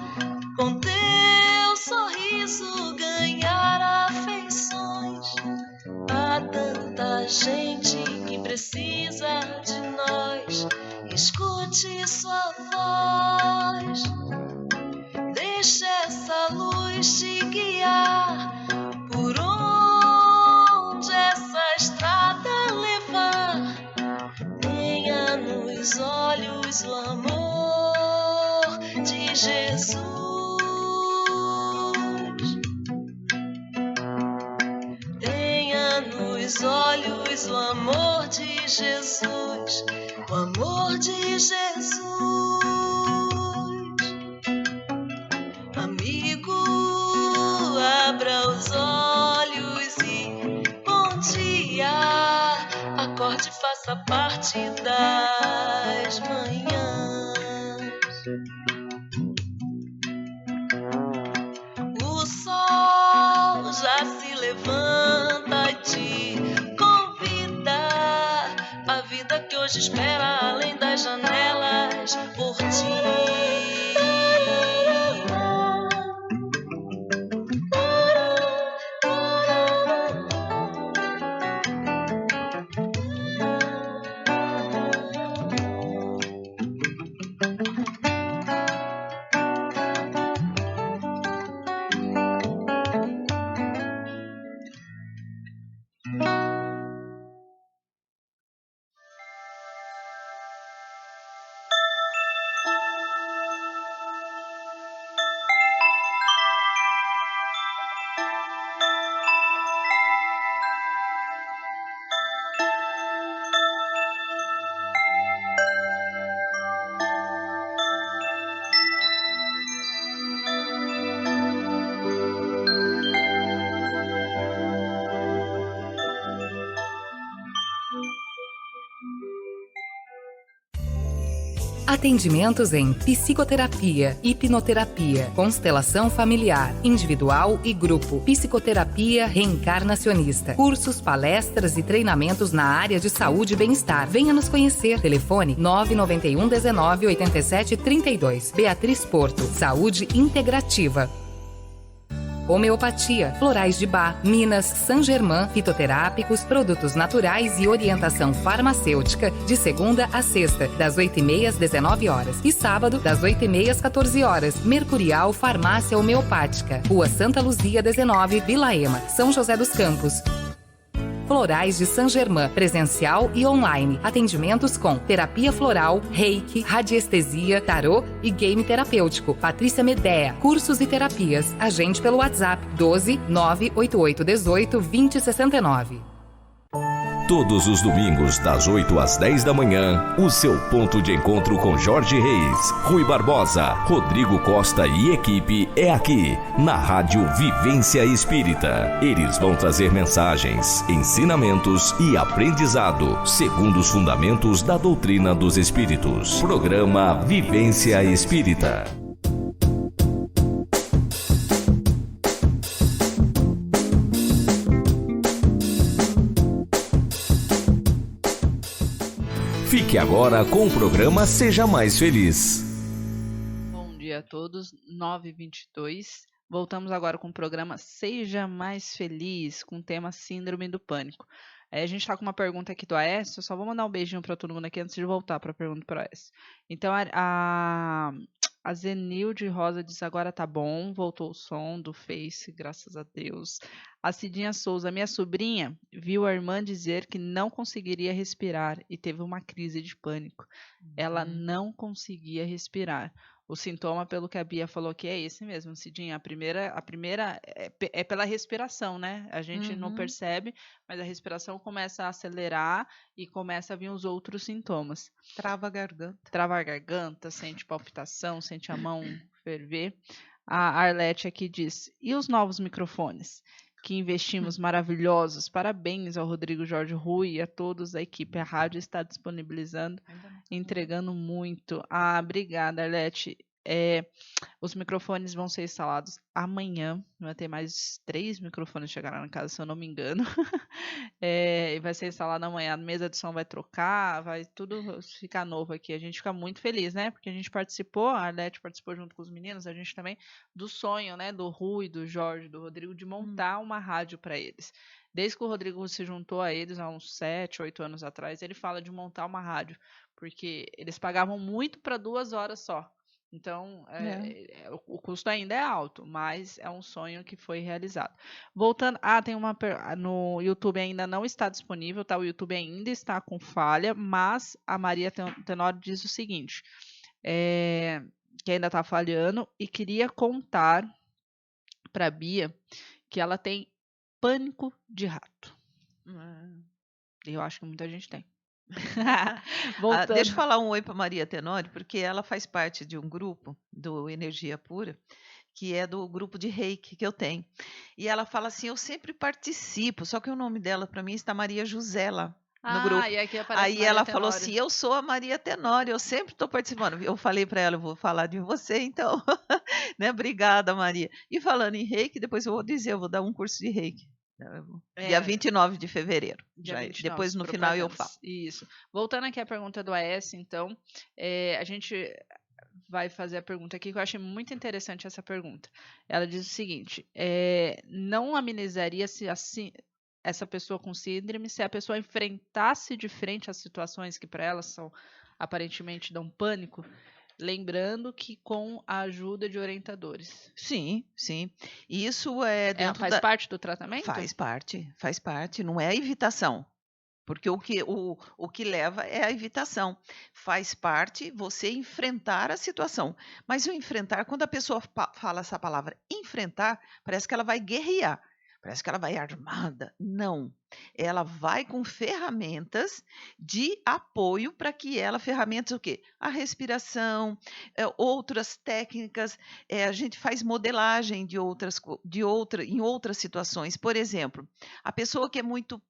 com teu sorriso ganhar afeições. Há tanta gente que precisa de nós. Escute sua voz. Deixe essa luz te guiar por onde essa estrada levar. Tenha nos olhos o amor de Jesus. Tenha nos olhos o amor de Jesus. O amor de Jesus. Amigo, abra os olhos e bom dia. Acorde e faça parte das manhãs. O sol já se levanta e te convida. A vida que hoje espera além das janelas por ti. Atendimentos em psicoterapia, hipnoterapia, constelação familiar, individual e grupo, psicoterapia reencarnacionista, cursos, palestras e treinamentos na área de saúde e bem-estar. Venha nos conhecer. Telefone 991 19 87 32. Beatriz Porto. Saúde integrativa. Homeopatia, florais de Bach, Minas, Saint-Germain, fitoterápicos, produtos naturais e orientação farmacêutica de segunda a sexta, das 8h30 às 19h. E sábado, das 8h30 às 14h. Mercurial Farmácia Homeopática. Rua Santa Luzia 19, Vila Ema, São José dos Campos. Florais de Saint-Germain, presencial e online. Atendimentos com terapia floral, reiki, radiestesia, tarô e game terapêutico. Patrícia Medea. Cursos e terapias. Agende pelo WhatsApp 12 988 18 20 69. Todos os domingos, das 8 às 10 da manhã, o seu ponto de encontro com Jorge Reis, Rui Barbosa, Rodrigo Costa e equipe é aqui, na Rádio Vivência Espírita. Eles vão trazer mensagens, ensinamentos e aprendizado, segundo os fundamentos da doutrina dos Espíritos. Programa Vivência Espírita. Fique agora com o programa Seja Mais Feliz. Bom dia a todos, 9h22. Voltamos agora com o programa Seja Mais Feliz, com o tema Síndrome do Pânico. A gente está com uma pergunta aqui do Aécio, eu só vou mandar um beijinho para todo mundo aqui antes de voltar para a pergunta para o Aécio. Então, a Zenilde Rosa diz, agora tá bom, voltou o som do Face, graças a Deus. A Cidinha Souza, minha sobrinha, viu a irmã dizer que não conseguiria respirar e teve uma crise de pânico. Ela não conseguia respirar. O sintoma, pelo que a Bia falou, que é esse mesmo, Cidinha. A primeira é pela respiração, né? A gente não percebe, mas a respiração começa a acelerar e começa a vir os outros sintomas. Trava a garganta. Trava a garganta, sente palpitação, sente a mão ferver. A Arlete aqui diz, e os novos microfones? Que investimos maravilhosos. Parabéns ao Rodrigo Jorge Rui e a todos da equipe. A rádio está disponibilizando, entregando muito. Obrigada, Arlete. Os microfones vão ser instalados amanhã. Vai ter mais 3 microfones chegarão na casa, se eu não me engano. E vai ser instalado amanhã. A mesa de som vai trocar, vai tudo ficar novo aqui. A gente fica muito feliz, né? Porque a gente participou, a Arlete participou junto com os meninos, a gente também, do sonho, né? Do Rui, do Jorge, do Rodrigo, de montar uma rádio para eles. Desde que o Rodrigo se juntou a eles, há uns 7, 8 anos atrás, ele fala de montar uma rádio. Porque eles pagavam muito para 2 horas só. Então, o custo ainda é alto, mas é um sonho que foi realizado. Voltando, tem uma no YouTube ainda não está disponível, tá? O YouTube ainda está com falha, mas a Maria Tenório diz o seguinte, que ainda está falhando e queria contar para a Bia que ela tem pânico de rato. Eu acho que muita gente tem. Deixa eu falar um oi para Maria Tenório, porque ela faz parte de um grupo do Energia Pura, que é do grupo de Reiki que eu tenho. E ela fala assim, eu sempre participo, só que o nome dela para mim está Maria José lá no grupo. E aqui aparece Aí Maria ela Tenório. falou assim, eu sou a Maria Tenório, eu sempre estou participando. Eu falei para ela, eu vou falar de você, então, né? Obrigada, Maria. E falando em Reiki, depois eu vou dizer, eu vou dar um curso de Reiki. Dia 29 de fevereiro. Depois no final eu falo. Isso. Voltando aqui à pergunta do AS, então, a gente vai fazer a pergunta aqui, que eu achei muito interessante essa pergunta. Ela diz o seguinte, não amenizaria se assim essa pessoa com síndrome, se a pessoa enfrentasse de frente as situações que para ela são aparentemente dão pânico, lembrando que com a ajuda de orientadores. Sim, sim. Isso é dentro faz parte do tratamento? Faz parte. Não é evitação. Porque o que leva é a evitação. Faz parte você enfrentar a situação. Mas o enfrentar, quando a pessoa fala essa palavra enfrentar, parece que ela vai guerrear. Parece que ela vai armada. Não. Ela vai com ferramentas de apoio para que ferramentas o quê? A respiração, outras técnicas, a gente faz modelagem em outras situações. Por exemplo, a pessoa que é muito...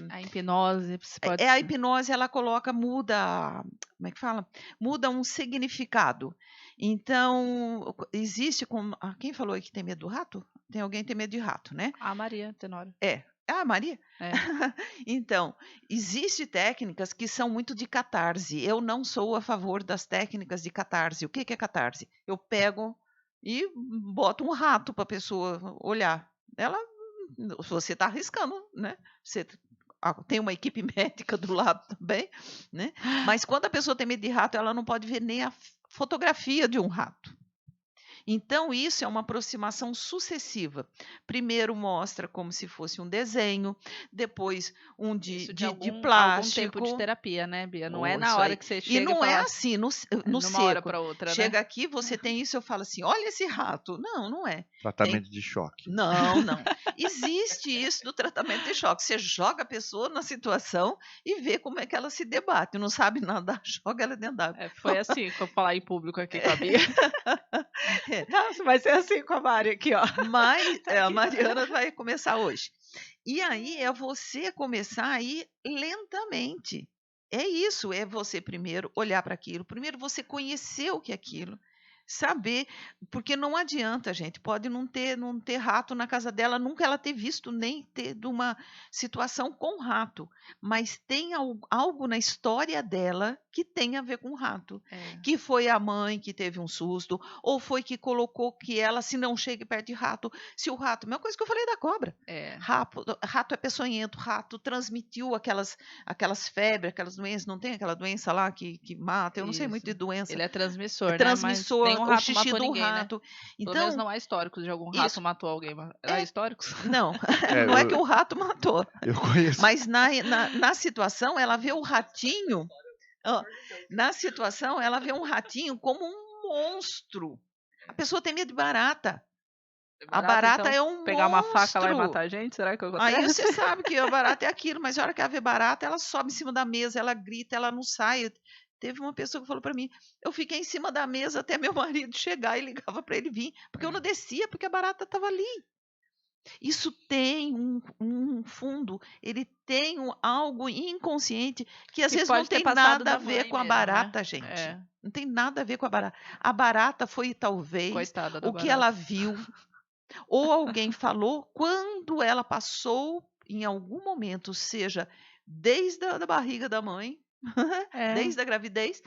a hipnose, pode a hipnose, ela muda, como é que fala? Muda um significado. Então, existe como... quem falou aí que tem medo do rato? Tem alguém que tem medo de rato, né? A Maria Tenório. Maria? Então, existem técnicas que são muito de catarse. Eu não sou a favor das técnicas de catarse. O que é catarse? Eu pego e boto um rato para a pessoa olhar. Você está arriscando, né? Você tem uma equipe médica do lado também, né? Mas quando a pessoa tem medo de rato, ela não pode ver nem a fotografia de um rato. Então, isso é uma aproximação sucessiva. Primeiro mostra como se fosse um desenho, depois um de plástico. Algum tempo de terapia, né, Bia? Não é na hora que você chega. E não é assim, no seco. Hora para outra, chega né? aqui, você tem isso, eu falo assim, olha esse rato. Não é. Tratamento de choque. Não. Existe isso do tratamento de choque. Você joga a pessoa na situação e vê como é que ela se debate. Não sabe nadar, joga ela dentro d'água. Foi assim que eu falar em público aqui com a Bia. Nossa, vai ser assim com a Mari aqui, ó. Mas a Mariana vai começar hoje. E aí é você começar a ir lentamente. É isso, é você primeiro olhar para aquilo. Primeiro você conhecer o que é aquilo. saber, porque não adianta, gente, pode não ter rato na casa dela, nunca ela ter visto nem ter de uma situação com rato, mas tem algo na história dela que tem a ver com rato, que foi a mãe que teve um susto, ou foi que colocou que ela, se não chega perto de rato, se o rato, mesma coisa que eu falei da cobra, rato é peçonhento, rato transmitiu aquelas febres, aquelas doenças, não tem aquela doença lá que mata, eu não sei muito de doença. Ele é transmissor, transmissor, né? Mas nenhum o rato xixi matou do ninguém, rato. Né? Então, pelo menos não há históricos de algum rato matou alguém. Há históricos? Não, não é que o rato matou. Eu conheço. Mas na situação, ela vê o ratinho, na situação, ela vê um ratinho como um monstro. A pessoa tem medo de barata. A barata então, é um pegar uma faca lá e monstro. matar a gente? Será que acontece? Aí você sabe que a barata é aquilo, mas a hora que ela vê barata, ela sobe em cima da mesa, ela grita, ela não sai. Teve uma pessoa que falou para mim, eu fiquei em cima da mesa até meu marido chegar e ligava para ele vir, porque eu não descia, porque a barata estava ali. Isso tem um fundo, ele tem algo inconsciente que às vezes não tem nada a ver com a barata, gente. Não tem nada a ver com a barata. A barata foi talvez o que ela viu, ou alguém falou quando ela passou em algum momento, seja desde a barriga da mãe, desde a gravidez,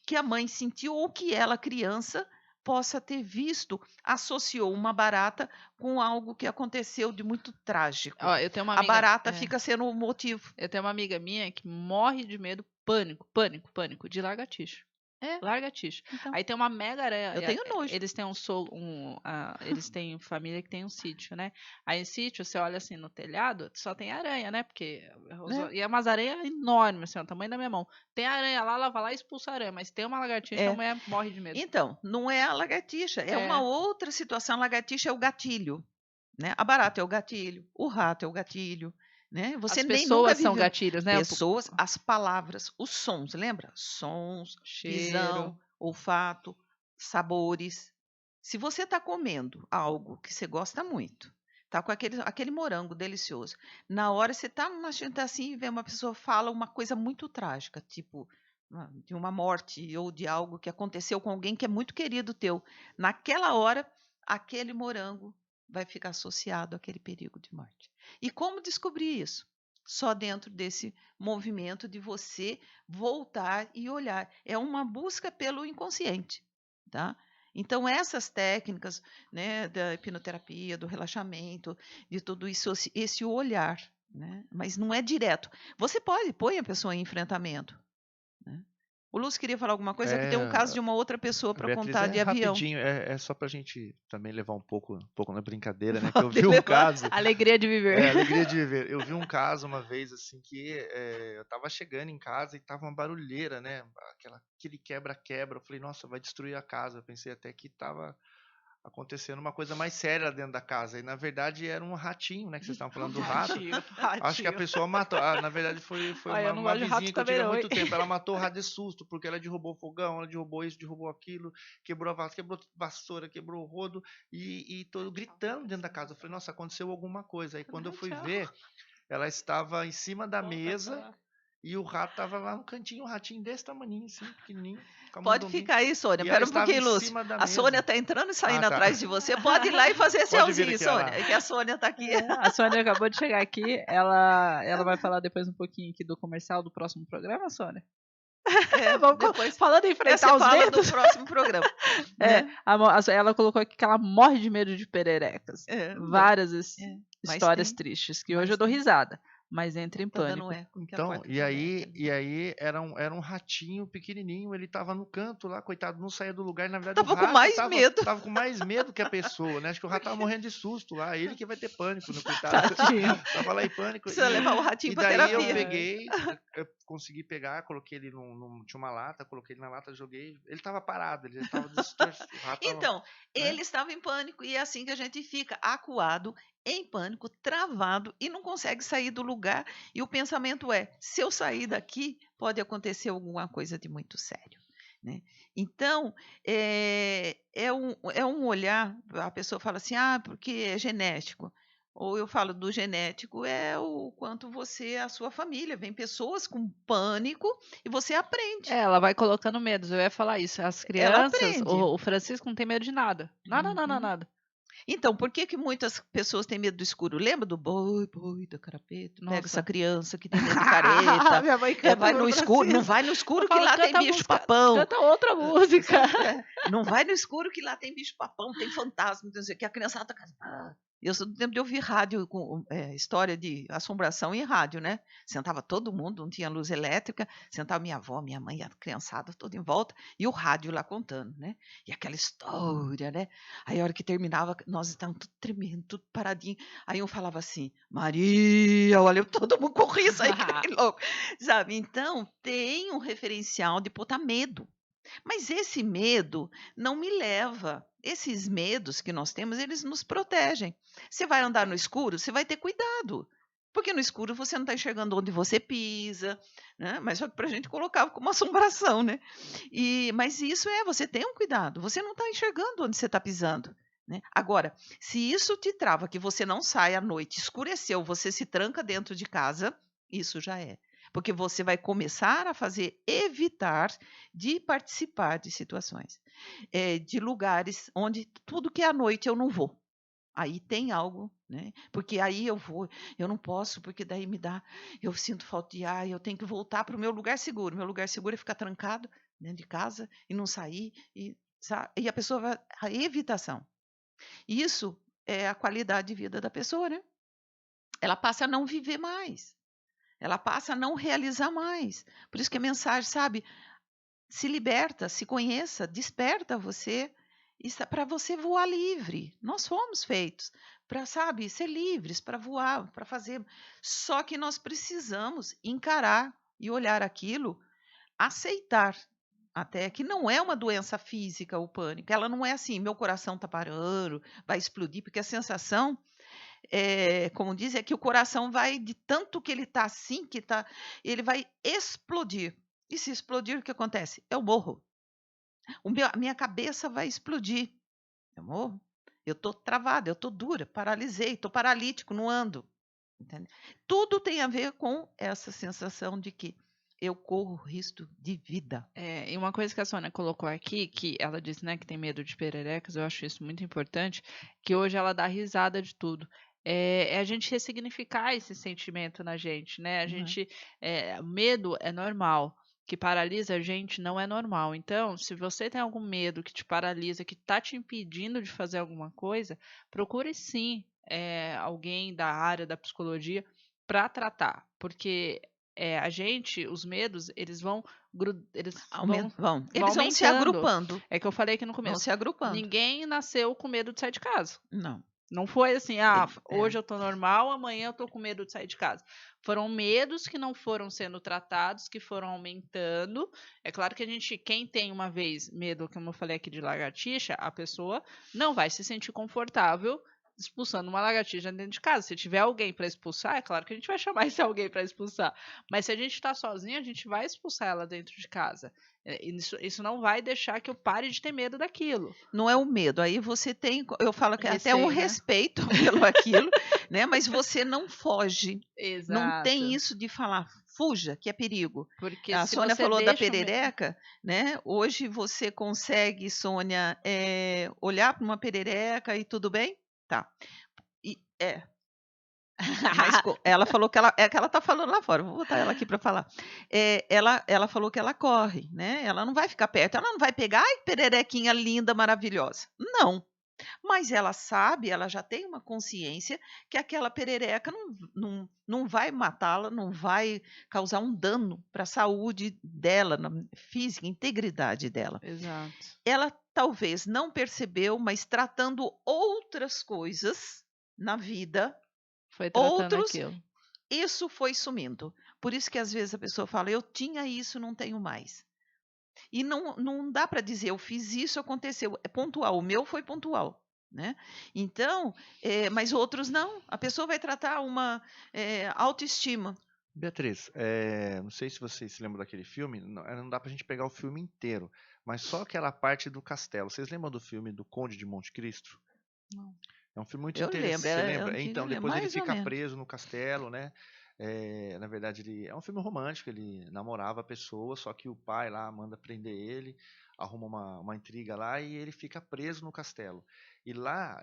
que a mãe sentiu ou que ela, criança, possa ter visto, associou uma barata com algo que aconteceu de muito trágico. Eu tenho uma amiga, a barata fica sendo o motivo. Eu tenho uma amiga minha que morre de medo, pânico, de lagartixa. Lagartixa. Então, aí tem uma mega aranha. Eu tenho nojo. Eles têm eles têm família que tem um sítio, né? Aí em sítio, você olha assim no telhado, só tem aranha, né? Porque e é umas aranhas enormes, assim, o tamanho da minha mão. Tem aranha lá, ela vai lá e expulsa a aranha, mas tem uma lagartixa, a mulher morre de medo. Então, não é a lagartixa, é uma outra situação. A lagartixa é o gatilho, né? A barata é o gatilho, o rato é o gatilho. Né? Você as nem pessoas nunca são gatilhos, né? Pessoas, as palavras, os sons, lembra? Sons, visão, olfato, sabores. Se você está comendo algo que você gosta muito, tá com aquele morango delicioso, na hora você está assim e vê uma pessoa fala uma coisa muito trágica, tipo de uma morte ou de algo que aconteceu com alguém que é muito querido teu, naquela hora, aquele morango vai ficar associado àquele perigo de morte. E como descobrir isso? Só dentro desse movimento de você voltar e olhar. É uma busca pelo inconsciente, tá? Então, essas técnicas, né, da hipnoterapia, do relaxamento, de tudo isso, esse olhar, né? Mas não é direto. Você põe a pessoa em enfrentamento, né? O Lúcio queria falar alguma coisa, que tem um caso de uma outra pessoa para contar de avião. Rapidinho, é só para a gente também levar um pouco na brincadeira, né? Que eu vi um caso. Alegria de viver. Alegria de viver. Eu vi um caso uma vez, assim, que eu tava chegando em casa e tava uma barulheira, né? Aquele quebra-quebra. Eu falei, nossa, vai destruir a casa. Eu pensei até que tava acontecendo uma coisa mais séria dentro da casa. E, na verdade, era um ratinho, né? Que vocês estavam falando do rato. Acho que a pessoa matou. Na verdade, foi uma vizinha que eu tive há muito tempo. Ela matou o rato de susto, porque ela derrubou o fogão, ela derrubou isso, derrubou aquilo, quebrou vassoura, quebrou o rodo, e tô gritando dentro da casa. Eu falei, nossa, aconteceu alguma coisa. Aí, quando eu fui ver, ela estava em cima da mesa... E o rato estava lá no cantinho, um ratinho desse tamaninho, assim, pequenininho. Pode ficar aí, Sônia. Espera um pouquinho, Lúcio. A Sônia está entrando e saindo atrás de você. Pode ir lá e fazer selzinho, Sônia. Que a Sônia está aqui. A Sônia acabou de chegar aqui. Ela vai falar depois um pouquinho aqui do comercial do próximo programa, Sônia? Depois falando em enfrentar os medos do próximo programa. Ela colocou aqui que ela morre de medo de pererecas. Várias histórias tristes, que hoje eu dou risada. Mas entra em pânico. Então, e aí era um ratinho pequenininho, ele tava no canto lá, coitado, não saía do lugar, na verdade tava com mais medo. Tava com mais medo que a pessoa, né? Acho que o rato tava morrendo de susto lá, ele que vai ter pânico, no coitado. Tava lá em pânico. Precisa levar o ratinho pra terapia. E daí eu consegui pegar, coloquei ele tinha uma lata, coloquei ele na lata, joguei, ele tava parado, ele estava distorcido. Então, ele estava em pânico e é assim que a gente fica, acuado, em pânico, travado e não consegue sair do lugar. E o pensamento se eu sair daqui, pode acontecer alguma coisa de muito sério, né? Então, é um olhar, a pessoa fala assim, porque é genético. Ou eu falo do genético, é o quanto você, a sua família, vem pessoas com pânico e você aprende. Ela vai colocando medos. Eu ia falar isso. As Ela crianças, aprende. o Francisco não tem medo de nada. Nada, nada, Uhum. nada. Então, por que que muitas pessoas têm medo do escuro? Lembra do boi, boi do carapeto? Pega Nossa. essa criança que tem medo de careta. Minha mãe canta Vai no pro escuro, não Francisco. vai no escuro Eu que falo, lá tem canta a bicho música, papão. canta outra música. Não vai no escuro que lá tem bicho papão, tem fantasma, não sei o que a criançada tá. Eu sou do tempo de ouvir rádio com história de assombração em rádio, né? Sentava todo mundo, não tinha luz elétrica, sentava minha avó, minha mãe, a criançada toda em volta e o rádio lá contando, né? E aquela história, né? Aí a hora que terminava, nós estávamos tudo tremendo, tudo paradinho. Aí um falava assim, Maria, olha, todo mundo corria, saía que nem louco, sabe? Então tem um referencial de botar medo. Mas esse medo não me leva. Esses medos que nós temos, eles nos protegem. Você vai andar no escuro, você vai ter cuidado. Porque no escuro você não está enxergando onde você pisa, né? Mas só que para a gente colocava como assombração, né? Mas isso você tem um cuidado. Você não está enxergando onde você está pisando. Né? Agora, se isso te trava, que você não sai à noite, escureceu, você se tranca dentro de casa, isso já é. Porque você vai começar a evitar de participar de situações, de lugares onde tudo que é à noite eu não vou. Aí tem algo, né? Porque aí eu não posso, porque daí eu sinto falta de ar, eu tenho que voltar para o meu lugar seguro. Meu lugar seguro é ficar trancado dentro de casa e não sair, e a pessoa vai, a evitação. Isso é a qualidade de vida da pessoa, né? Ela passa a não viver mais. Ela passa a não realizar mais. Por isso que a mensagem, sabe, se liberta, se conheça, desperta você para você voar livre. Nós fomos feitos para, sabe, ser livres, para voar, para fazer. Só que nós precisamos encarar e olhar aquilo, aceitar até que não é uma doença física o pânico. Ela não é assim, meu coração está parando, vai explodir, porque a sensação como diz, é que o coração vai, de tanto que ele está assim, ele vai explodir. E se explodir, o que acontece? Eu morro. A minha cabeça vai explodir. Eu morro. Eu estou travada, eu estou dura, paralisei, estou paralítico, não ando. Entende? Tudo tem a ver com essa sensação de que eu corro risco de vida. E uma coisa que a Sônia colocou aqui, que ela disse, né, que tem medo de pererecas, eu acho isso muito importante, que hoje ela dá risada de tudo. É a gente ressignificar esse sentimento na gente, né? A gente, medo é normal, que paralisa a gente não é normal. Então, se você tem algum medo que te paralisa, que está te impedindo de fazer alguma coisa, procure sim alguém da área da psicologia para tratar, porque os medos, eles vão se agrupando. É que eu falei aqui no Vão começo. se agrupando. Ninguém nasceu com medo de sair de casa. Não. Não foi assim, hoje eu tô normal, amanhã eu tô com medo de sair de casa. Foram medos que não foram sendo tratados, que foram aumentando. É claro que quem tem uma vez medo, como eu falei aqui de lagartixa, a pessoa não vai se sentir confortável expulsando uma lagartixa dentro de casa. Se tiver alguém para expulsar, é claro que a gente vai chamar esse alguém para expulsar. Mas se a gente está sozinho, a gente vai expulsar ela dentro de casa. Isso não vai deixar que eu pare de ter medo daquilo. Não é o medo. Aí você tem, eu falo que é até um respeito pelo aquilo, né? Mas você não foge. Exato. Não tem isso de falar fuja, que é perigo. Porque a Sônia falou da perereca, né? Hoje você consegue, Sônia, olhar para uma perereca e tudo bem? Tá. Mas ela falou que ela está falando lá fora, vou botar ela aqui para falar. Ela falou que ela corre, né? Ela não vai ficar perto, ela não vai pegar, ai, pererequinha linda, maravilhosa. Não. Mas ela sabe, ela já tem uma consciência que aquela perereca não vai matá-la, não vai causar um dano para a saúde dela, na física, integridade dela. Exato. Ela talvez não percebeu, mas tratando outras coisas na vida, foi tratando aquilo. Isso foi sumindo. Por isso que às vezes a pessoa fala, eu tinha isso, não tenho mais. E não dá para dizer, eu fiz isso, aconteceu. É pontual, o meu foi pontual. Né? Então, mas outros não. A pessoa vai tratar uma autoestima. Beatriz, não sei se você se lembra daquele filme, não dá pra gente pegar o filme inteiro, mas só aquela parte do castelo. Vocês lembram do filme do Conde de Monte Cristo? Não. É um filme muito Eu lembro, interessante. Você era lembra? antigo, Então, eu lembro, depois ele mais ou fica menos. preso no castelo, né? Na verdade, ele é um filme romântico. Ele namorava a pessoa, só que o pai lá manda prender ele, arruma uma intriga lá e ele fica preso no castelo. E lá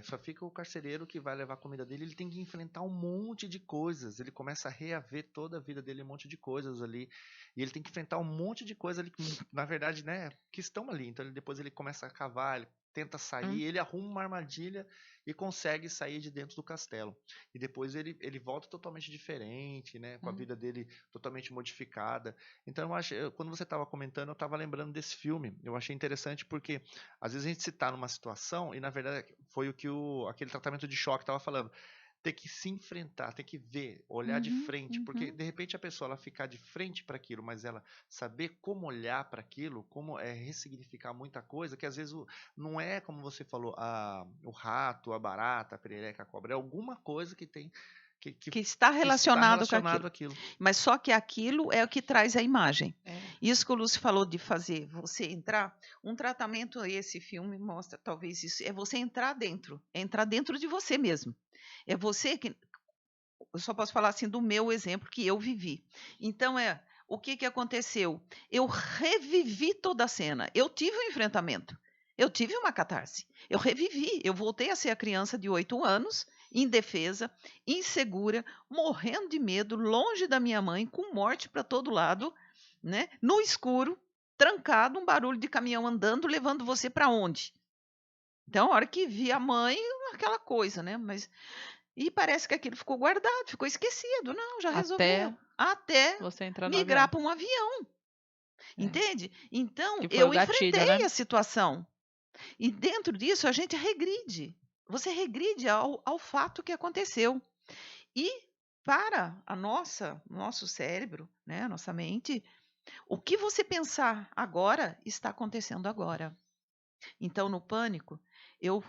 só fica o carcereiro que vai levar a comida dele. Ele tem que enfrentar um monte de coisas. Ele começa a reaver toda a vida dele, um monte de coisas ali. E ele tem que enfrentar um monte de coisas ali, que, na verdade, né, que estão ali. Então, depois ele começa a cavar, ele tenta sair, ele arruma uma armadilha e consegue sair de dentro do castelo. E depois ele volta totalmente diferente, né, com a vida dele totalmente modificada. Então, quando você estava comentando, eu estava lembrando desse filme. Eu achei interessante porque, às vezes, a gente se está numa situação, e na verdade foi o que aquele tratamento de choque estava falando. Ter que se enfrentar, ter que ver, olhar de frente, porque de repente a pessoa ela ficar de frente para aquilo, mas ela saber como olhar para aquilo, como ressignificar muita coisa, que às vezes não é como você falou, o rato, a barata, a perereca, a cobra, é alguma coisa que tem Que está relacionado com aquilo. àquilo. Mas só que aquilo é o que traz a imagem. É. Isso que o Lúcio falou de fazer você entrar, um tratamento, esse filme mostra talvez isso, é você entrar dentro de você mesmo. É você que, eu só posso falar assim do meu exemplo que eu vivi. Então o que aconteceu? Eu revivi toda a cena, eu tive um enfrentamento, eu tive uma catarse, eu revivi, eu voltei a ser a criança de 8 anos, indefesa, insegura, morrendo de medo, longe da minha mãe, com morte para todo lado, né? No escuro, trancado, um barulho de caminhão andando, levando você para onde? Então, a hora que vi a mãe, aquela coisa, né? E parece que aquilo ficou guardado, ficou esquecido. Não, já resolveu. Até Você entrar no migrar avião. para um avião. Entende? Então, Que foi eu o gatilho, enfrentei né? a situação. E dentro disso, a gente regride. Você regride ao fato que aconteceu. E para nosso cérebro, né, a nossa mente, o que você pensar agora está acontecendo agora. Então, no pânico, eu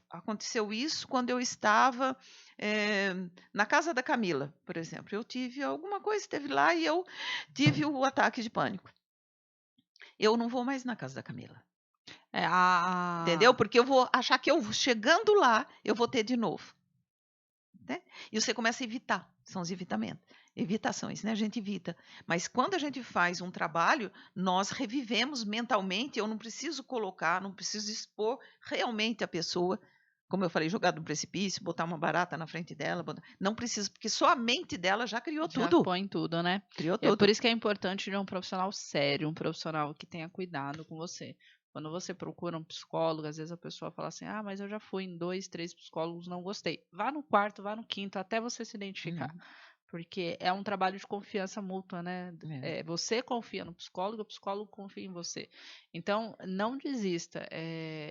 aconteceu isso quando eu estava na casa da Camila, por exemplo. Eu tive alguma coisa, esteve lá e eu tive o ataque de pânico. Eu não vou mais na casa da Camila. Entendeu? Porque eu vou achar que eu chegando lá, eu vou ter de novo. Né? E você começa a evitar, são os evitações, né? A gente evita. Mas quando a gente faz um trabalho, nós revivemos mentalmente, eu não preciso colocar, não preciso expor realmente a pessoa, como eu falei, jogar do precipício, botar uma barata na frente dela, não preciso, porque só a mente dela já criou tudo. Já põe tudo, né? Criou tudo. É por isso que é importante de um profissional sério, um profissional que tenha cuidado com você. Quando você procura um psicólogo, às vezes a pessoa fala assim, mas eu já fui em 2, 3 psicólogos, não gostei. Vá no quarto, vá no quinto, até você se identificar. Porque é um trabalho de confiança mútua, né? Você confia no psicólogo, o psicólogo confia em você. Então, não desista.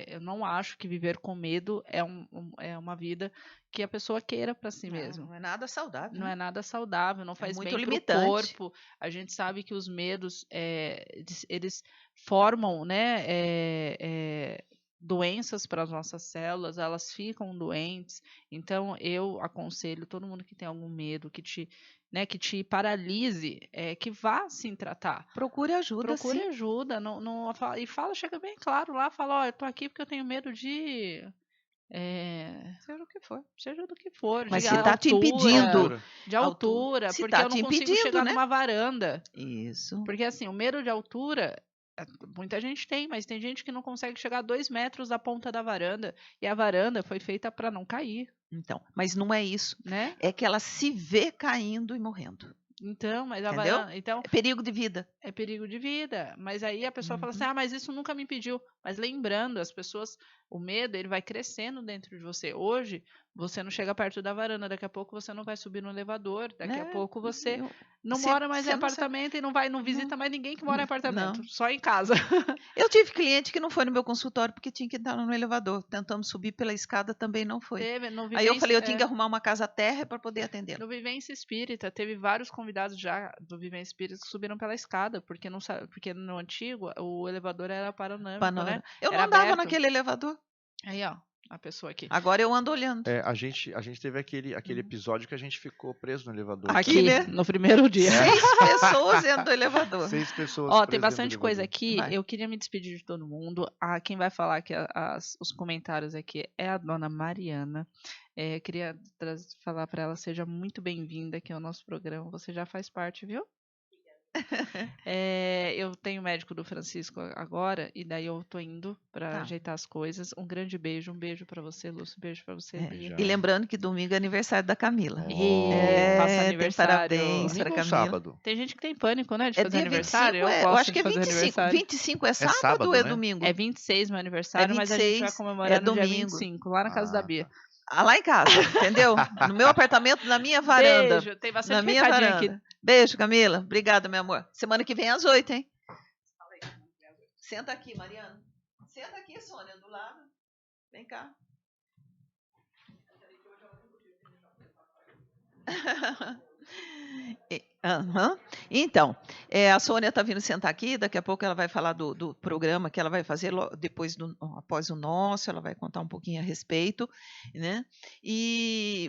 Eu não acho que viver com medo é uma vida que a pessoa queira para si mesma. Não é nada saudável. Não é nada saudável, não faz muito bem limitante. para o corpo. A gente sabe que os medos, eles formam, né, doenças para as nossas células, elas ficam doentes. Então, eu aconselho todo mundo que tem algum medo, que te paralise, que vá se tratar. Procure ajuda, Procure sim. ajuda. E chega bem claro lá, fala, eu tô aqui porque eu tenho medo de... seja o que for, seja do que for. Mas de se está te impedindo... De altura, Se porque tá eu não te consigo impedindo, chegar né? numa varanda. Isso. Porque assim, o medo de altura, muita gente tem, mas tem gente que não consegue chegar a 2 metros da ponta da varanda. E a varanda foi feita para não cair. Então, mas não é isso. Né? É que ela se vê caindo e morrendo. Então, mas a Entendeu? varanda... Então, é perigo de vida. É perigo de vida. Mas aí a pessoa fala assim, mas isso nunca me impediu. Mas lembrando, as pessoas, o medo, ele vai crescendo dentro de você. Hoje, você não chega perto da varanda, daqui a pouco você não vai subir no elevador, daqui a pouco você não mora mais em apartamento e não visita mais ninguém que mora em apartamento, só em casa. Eu tive cliente que não foi no meu consultório porque tinha que entrar no elevador. Tentamos subir pela escada, também não foi. Aí eu falei, eu tinha que arrumar uma casa terra para poder atender. No Vivência Espírita, teve vários convidados já do Vivência Espírita que subiram pela escada, porque no antigo o elevador era panorâmico, né? Eu não andava naquele elevador. Aí, ó. a pessoa aqui. Agora eu ando olhando. A gente teve aquele episódio que a gente ficou preso no elevador. Aqui, né? No primeiro dia. 6 pessoas dentro do elevador. 6 pessoas Ó, presas tem dentro do bastante coisa elevador. aqui. Vai. Eu queria me despedir de todo mundo. Quem vai falar aqui os comentários aqui é a dona Mariana. Queria falar para ela, seja muito bem-vinda aqui ao nosso programa. Você já faz parte, viu? Eu tenho o médico do Francisco agora, e daí eu tô indo para Tá. ajeitar as coisas. Um grande beijo, para você, Lúcio, beijo para você, Bia. E lembrando que domingo é aniversário da Camila. Passa tem aniversário. parabéns Domingo pra ou Camila. sábado? Tem gente que tem pânico, né, de É fazer dia aniversário. 25, Eu gosto acho que é de fazer 25. aniversário. 25 é sábado, sábado, ou é né? domingo? É 26 meu aniversário, mas a gente vai 26 comemorar é no dia domingo. 25, lá na casa da Bia. Tá. Lá em casa, entendeu? No meu apartamento, na minha varanda. Beijo, tem Na bastante minha recadinho varanda. aqui. Beijo, Camila. Obrigada, meu amor. Semana que vem às 8, hein? Senta aqui, Mariana. Senta aqui, Sônia, do lado. Vem cá. Então, a Sônia está vindo sentar aqui, daqui a pouco ela vai falar do programa que ela vai fazer após o nosso, ela vai contar um pouquinho a respeito, né?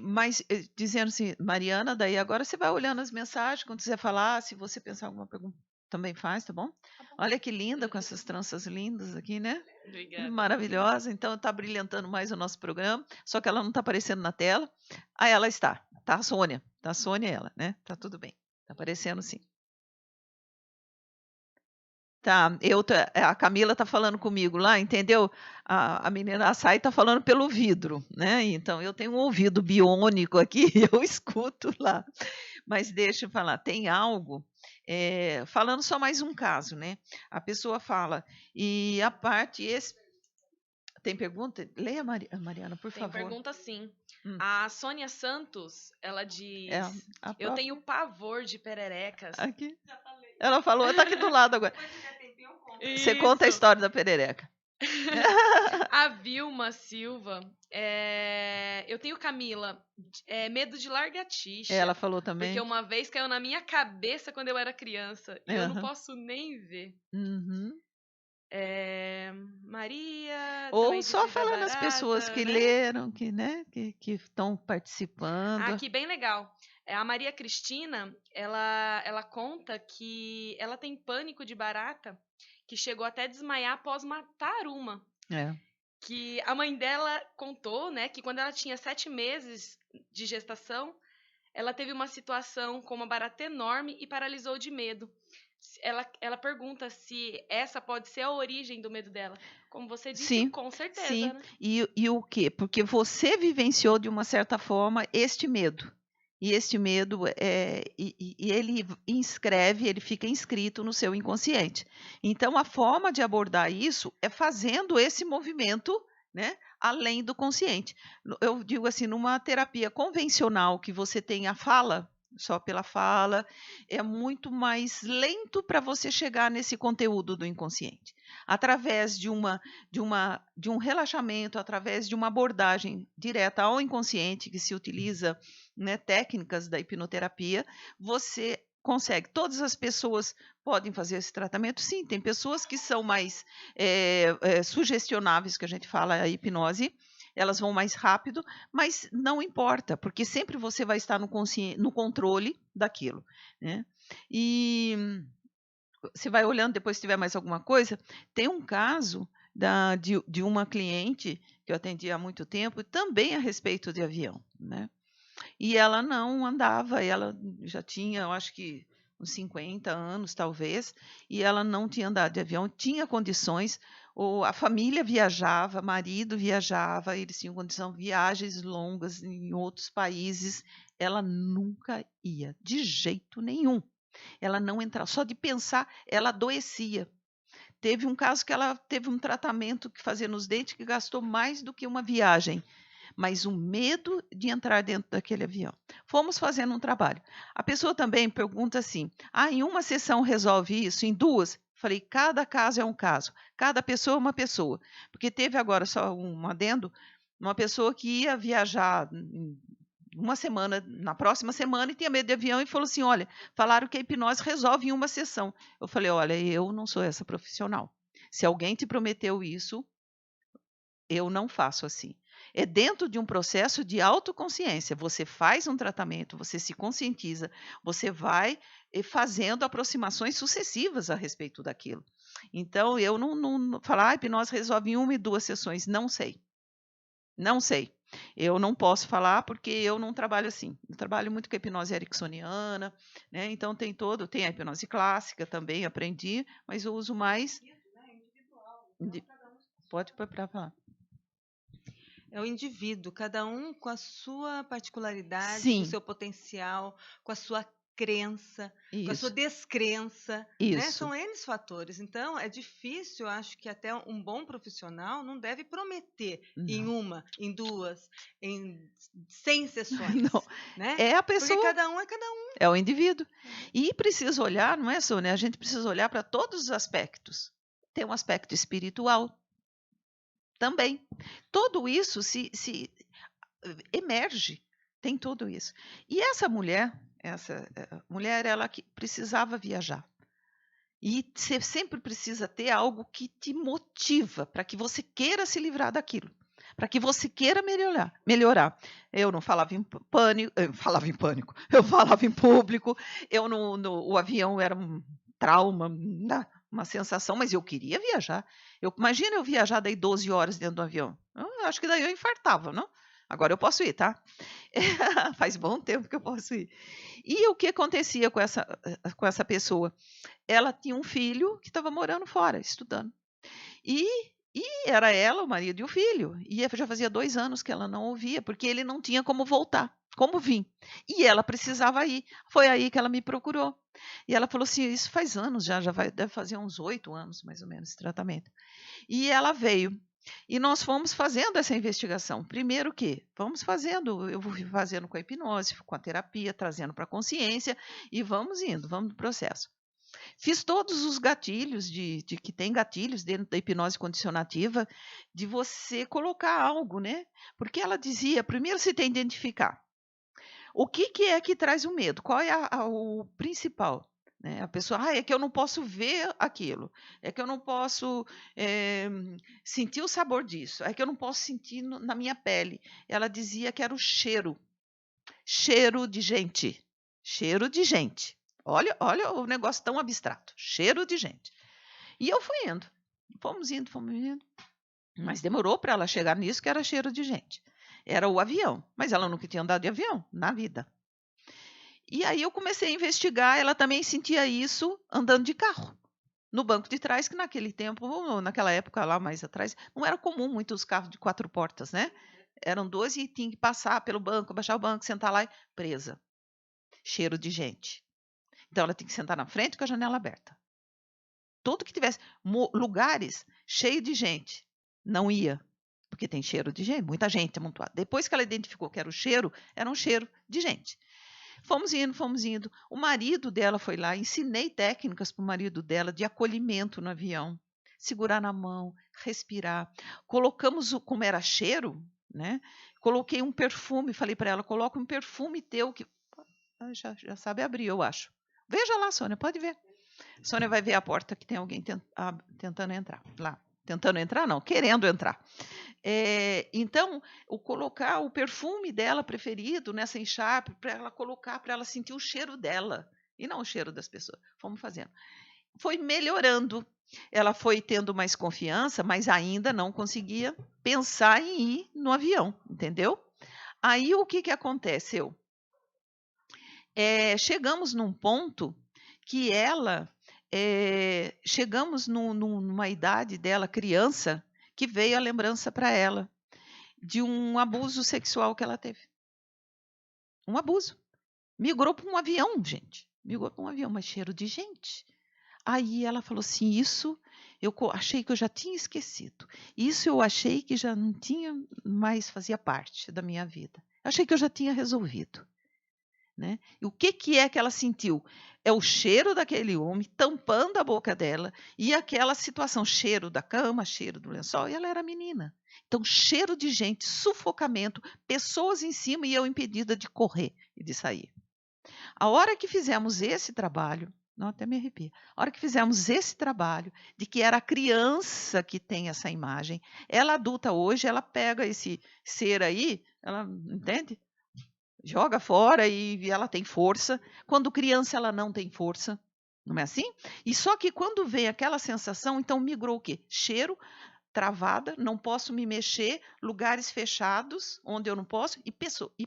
Mas dizendo assim, Mariana, daí agora você vai olhando as mensagens, quando quiser falar, se você pensar alguma pergunta, também faz, tá bom? Olha que linda, com essas tranças lindas aqui, né? Obrigada. Maravilhosa, então está brilhantando mais o nosso programa, só que ela não está aparecendo na tela. Ela está, tá a Sônia, tá a Sônia e ela, né? Tá tudo bem, tá aparecendo sim. Tá, a Camila tá falando comigo lá, entendeu? A menina Açaí tá falando pelo vidro, né? Então eu tenho um ouvido biônico aqui, eu escuto lá. Mas deixa eu falar, tem algo, falando só mais um caso, né? A pessoa fala, e a parte... Tem pergunta? Leia, Mariana, por favor. Tem pergunta sim. Hum. A Sônia Santos, ela diz: a eu própria- tenho pavor de pererecas. Aqui. Ela falou, tá aqui do lado agora. Você conta a Isso. história da perereca. A Vilma Silva, eu tenho, Camila, medo de lagartixa. Ela falou também. Porque uma vez caiu na minha cabeça quando eu era criança. E eu não Aham. posso nem ver. Uhum. Maria. Ou também só disse da falando as pessoas barata, que né? leram, que estão participando. Aqui, bem legal. A Maria Cristina, ela conta que ela tem pânico de barata, que chegou até a desmaiar após matar uma. É. Que a mãe dela contou, né, que quando ela tinha 7 meses de gestação, ela teve uma situação com uma barata enorme e paralisou de medo. Ela pergunta se essa pode ser a origem do medo dela. Como você disse, Sim, com certeza, sim. né? E o quê? Porque você vivenciou de uma certa forma este medo. E este medo, ele ele fica inscrito no seu inconsciente. Então, a forma de abordar isso é fazendo esse movimento, né, além do consciente. Eu digo assim, numa terapia convencional que você tem a fala, só pela fala, é muito mais lento para você chegar nesse conteúdo do inconsciente. Através de um relaxamento, através de uma abordagem direta ao inconsciente, que se utiliza, né, técnicas da hipnoterapia, você consegue. Todas as pessoas podem fazer esse tratamento? Sim, tem pessoas que são mais sugestionáveis, que a gente fala, a hipnose, elas vão mais rápido, mas não importa, porque sempre você vai estar no controle daquilo, né? E você vai olhando, depois se tiver mais alguma coisa, tem um caso de uma cliente que eu atendi há muito tempo, também a respeito de avião, né? E ela não andava, ela já tinha, eu acho que uns 50 anos, talvez, e ela não tinha andado de avião, tinha condições, a família viajava, marido viajava, eles tinham condição, viagens longas em outros países, ela nunca ia, de jeito nenhum. Ela não entrava, só de pensar, ela adoecia. Teve um caso que ela teve um tratamento que fazia nos dentes que gastou mais do que uma viagem, mas o medo de entrar dentro daquele avião. Fomos fazendo um trabalho. A pessoa também pergunta assim, em uma sessão resolve isso? Em 2? Falei, cada caso é um caso, cada pessoa é uma pessoa. Porque teve agora, só um adendo, uma pessoa que ia viajar uma semana, na próxima semana, e tinha medo de avião e falou assim, olha, falaram que a hipnose resolve em uma sessão. Eu falei, olha, eu não sou essa profissional. Se alguém te prometeu isso, eu não faço assim. É dentro de um processo de autoconsciência. Você faz um tratamento, você se conscientiza, você vai fazendo aproximações sucessivas a respeito daquilo. Então, eu não falar, a hipnose resolve em 1 e 2 sessões. Não sei. Não sei. Eu não posso falar porque eu não trabalho assim. Eu trabalho muito com a hipnose ericksoniana, né? Então tem a hipnose clássica também, aprendi, mas eu uso mais. Pode para falar. É o indivíduo, cada um com a sua particularidade, com o Sim, seu potencial, com a sua crença, com a sua isso, descrença, né? isso. São N fatores. Então, é difícil, eu acho que até um bom profissional não deve prometer em Não, 1, em 2, em 100 sessões, não. né? É a Porque pessoa, cada um é cada um. é o indivíduo. E precisa olhar, não é, Sônia? A gente precisa olhar para todos os aspectos. Tem um aspecto espiritual também. Tudo isso se emerge, tem tudo isso. E essa mulher, ela que precisava viajar. E você sempre precisa ter algo que te motiva para que você queira se livrar daquilo, para que você queira melhorar. Eu não falava em pânico, eu falava em pânico, eu falava em público, o avião era um trauma, uma sensação, mas eu queria viajar. Imagina eu viajar daí 12 horas dentro do avião. Eu acho que daí eu infartava, não? Agora eu posso ir, tá? Faz bom tempo que eu posso ir. E o que acontecia com essa pessoa? Ela tinha um filho que estava morando fora, estudando. E era ela, o marido e o filho. E já fazia 2 anos que ela não ouvia, porque ele não tinha como voltar, como vir. E ela precisava ir. Foi aí que ela me procurou. E ela falou assim, isso faz anos deve fazer uns 8 anos, mais ou menos, esse tratamento. E ela veio. E nós fomos fazendo essa investigação. Primeiro que vamos fazendo, eu vou fazendo com a hipnose, com a terapia, trazendo para a consciência e vamos no processo. Fiz todos os gatilhos, que tem gatilhos dentro da hipnose condicionativa, de você colocar algo, né? Porque ela dizia, primeiro você tem que identificar o que é que traz o medo, qual é o principal. Né? A pessoa, é que eu não posso ver aquilo, é que eu não posso sentir o sabor disso, é que eu não posso sentir na minha pele. Ela dizia que era o cheiro de gente, cheiro de gente. Olha o negócio tão abstrato, cheiro de gente. E eu fui indo, fomos indo, mas demorou para ela chegar nisso que era cheiro de gente. Era o avião, mas ela nunca tinha andado de avião na vida. E aí eu comecei a investigar, ela também sentia isso andando de carro. No banco de trás, que naquele tempo, naquela época lá mais atrás, não era comum muitos carros de 4 portas, né? Eram 12 e tinha que passar pelo banco, baixar o banco, sentar lá e presa. Cheiro de gente. Então ela tem que sentar na frente com a janela aberta. Tudo que tivesse lugares cheios de gente, não ia, porque tem cheiro de gente, muita gente amontoada. Depois que ela identificou que era um cheiro de gente. Fomos indo. O marido dela foi lá, ensinei técnicas para o marido dela de acolhimento no avião. Segurar na mão, respirar. Colocamos, como era cheiro, né? Coloquei um perfume, falei para ela, coloca um perfume teu que já sabe abrir, eu acho. Veja lá, Sônia, pode ver. Sônia vai ver a porta que tem alguém tentando entrar lá. Tentando entrar, não, querendo entrar. Então, colocar o perfume dela preferido nessa encharpe, para ela colocar, para ela sentir o cheiro dela, e não o cheiro das pessoas. Fomos fazendo. Foi melhorando. Ela foi tendo mais confiança, mas ainda não conseguia pensar em ir no avião, entendeu? Aí, o que aconteceu? Chegamos num ponto que chegamos numa idade dela, criança, que veio a lembrança para ela de um abuso sexual que ela teve. Um abuso. Migrou para um avião, gente. Migrou para um avião, mas cheiro de gente. Aí ela falou assim, isso eu achei que eu já tinha esquecido. Isso eu achei que já não tinha mais, fazia parte da minha vida. Achei que eu já tinha resolvido. Né? E o que é que ela sentiu? É o cheiro daquele homem tampando a boca dela e aquela situação, cheiro da cama, cheiro do lençol, e ela era menina. Então, cheiro de gente, sufocamento, pessoas em cima e eu impedida de correr e de sair. A hora que fizemos esse trabalho, Não, até me arrepia. A hora que fizemos esse trabalho, de que era a criança que tem essa imagem, ela adulta hoje, ela pega esse ser aí, ela, entende? Joga fora e ela tem força. Quando criança, ela não tem força. Não é assim? E só que quando vem aquela sensação, então migrou o quê? Cheiro, travada, não posso me mexer, lugares fechados, onde eu não posso, e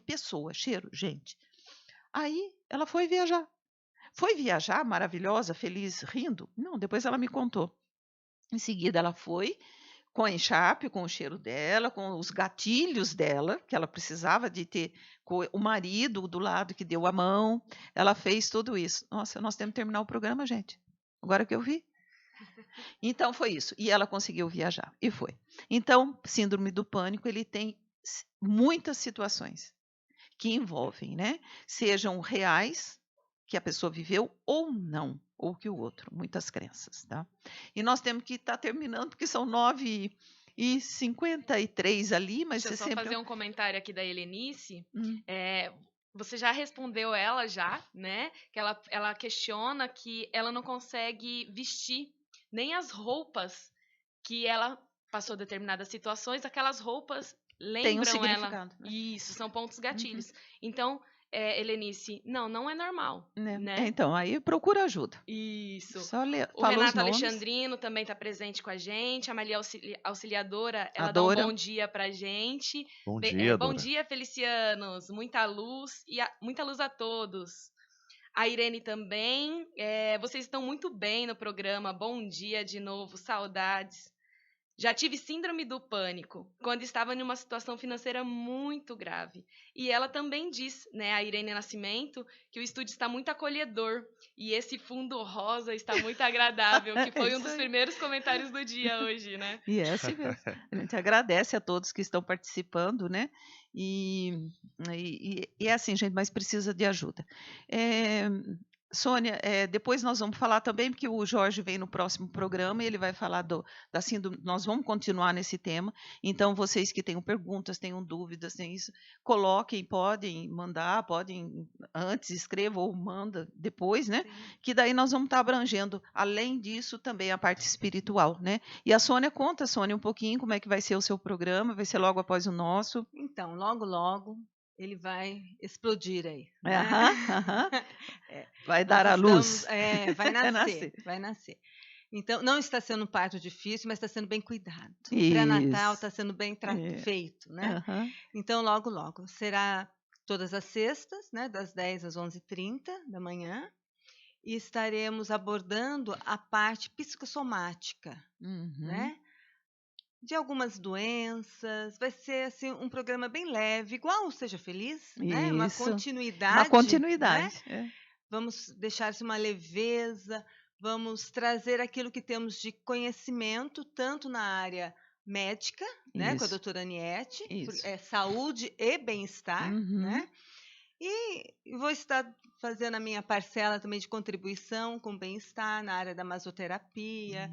pessoa, cheiro, gente. Aí ela foi viajar. Foi viajar, maravilhosa, feliz, rindo? Não, depois ela me contou. Em seguida, ela foi com a encharpe, com o cheiro dela, com os gatilhos dela, que ela precisava de ter o marido do lado que deu a mão. Ela fez tudo isso. Nossa, nós temos que terminar o programa, gente. Agora que eu vi. Então, foi isso. E ela conseguiu viajar. E foi. Então, síndrome do pânico, ele tem muitas situações que envolvem, né? Sejam reais, que a pessoa viveu, ou não, ou que o outro, muitas crenças, tá? E nós temos que estar terminando, porque são 9h53 ali, mas Deixa eu você só sempre... fazer um comentário aqui da Helenice. Hum. Você já respondeu ela já, né? Que ela questiona que ela não consegue vestir nem as roupas que ela passou determinadas situações, aquelas roupas Tem um lembram ela. significado, né? Isso, são pontos gatilhos. Então, Helenice, não é normal, Né? né? Então, aí procura ajuda. Isso. Só O fala os Renato nomes. Alexandrino também está presente com a gente. A Maria Auxiliadora, ela Adora. dá um bom dia pra gente. Bom dia, Bom Dora. dia, Felicianos. Muita luz e muita luz a todos. A Irene também. Vocês estão muito bem no programa. Bom dia de novo, saudades. Já tive síndrome do pânico quando estava em uma situação financeira muito grave. E ela também diz, né, a Irene Nascimento, que o estúdio está muito acolhedor e esse fundo rosa está muito agradável, que foi um Isso dos aí. primeiros comentários do dia hoje, né? E é assim mesmo. A gente agradece a todos que estão participando, né? E é assim, gente, mas precisa de ajuda. Sônia, depois nós vamos falar também, porque o Jorge vem no próximo programa e ele vai falar da síndrome. Nós vamos continuar nesse tema. Então, vocês que tenham perguntas, tenham dúvidas, tem isso, coloquem, podem mandar, podem antes, escrevam ou manda depois, né? Sim. Que daí nós vamos estar abrangendo, além disso, também a parte espiritual, né? E a Sônia, conta, Sônia, um pouquinho como é que vai ser o seu programa, vai ser logo após o nosso. Então, logo, logo, ele vai explodir aí. Né? Aham. Vai Nós dar à luz. estamos- vai Vai nascer, nascer. vai nascer. Então, não está sendo um parto difícil, mas está sendo bem cuidado. O Isso. pré-natal está sendo bem É. feito, né? Aham. Então, logo, logo. Será todas as sextas, né? Das 10 às 11h30 da manhã. E estaremos abordando a parte psicossomática, Uhum. né? De algumas doenças. Vai ser assim um programa bem leve, igual o Seja Feliz, né? Uma Isso. continuidade. Uma continuidade. Né? Vamos deixar-se uma leveza, vamos trazer aquilo que temos de conhecimento, tanto na área médica, né? Com a Isso. doutora Aniette, Isso. saúde e bem-estar, Uhum. né? E vou estar fazendo a minha parcela também de contribuição com bem-estar na área da masoterapia,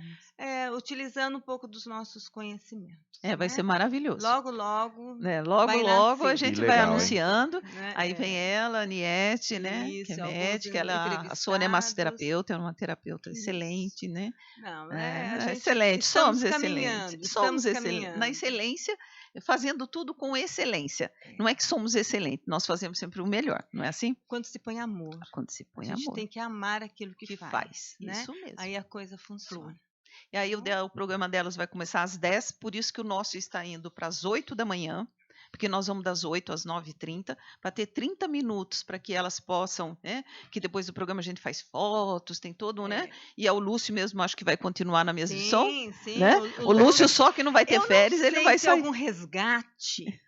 utilizando um pouco dos nossos conhecimentos. Vai né? ser maravilhoso. Logo, logo. Logo, vai logo a nascer. gente Que vai legal, hein? anunciando. Né? Aí vem ela, a Aniette, né? Isso, Que é alguns médica. A Sônia é entrevistados. massoterapeuta, é uma terapeuta Isso. excelente, né? Não, a gente Excelente, estamos somos caminhando, excelentes. estamos Somos excelentes. caminhando. Na excelência, fazendo tudo com excelência. Não é que somos excelentes, nós fazemos sempre o melhor, não é assim? Quando se põe amor, Quando se põe a gente amor. tem que amar aquilo que faz, né? Isso mesmo. Aí a coisa funciona. E aí o programa delas vai começar às 10, por isso que o nosso está indo para as 8 da manhã, porque nós vamos das 8 às 9h30, para ter 30 minutos para que elas possam, né? Que depois do programa a gente faz fotos, tem todo, né? E o Lúcio mesmo acho que vai continuar na mesma edição. Sim, Né? O Lúcio só que não vai ter eu férias, não ele sei vai se sair. algum resgate,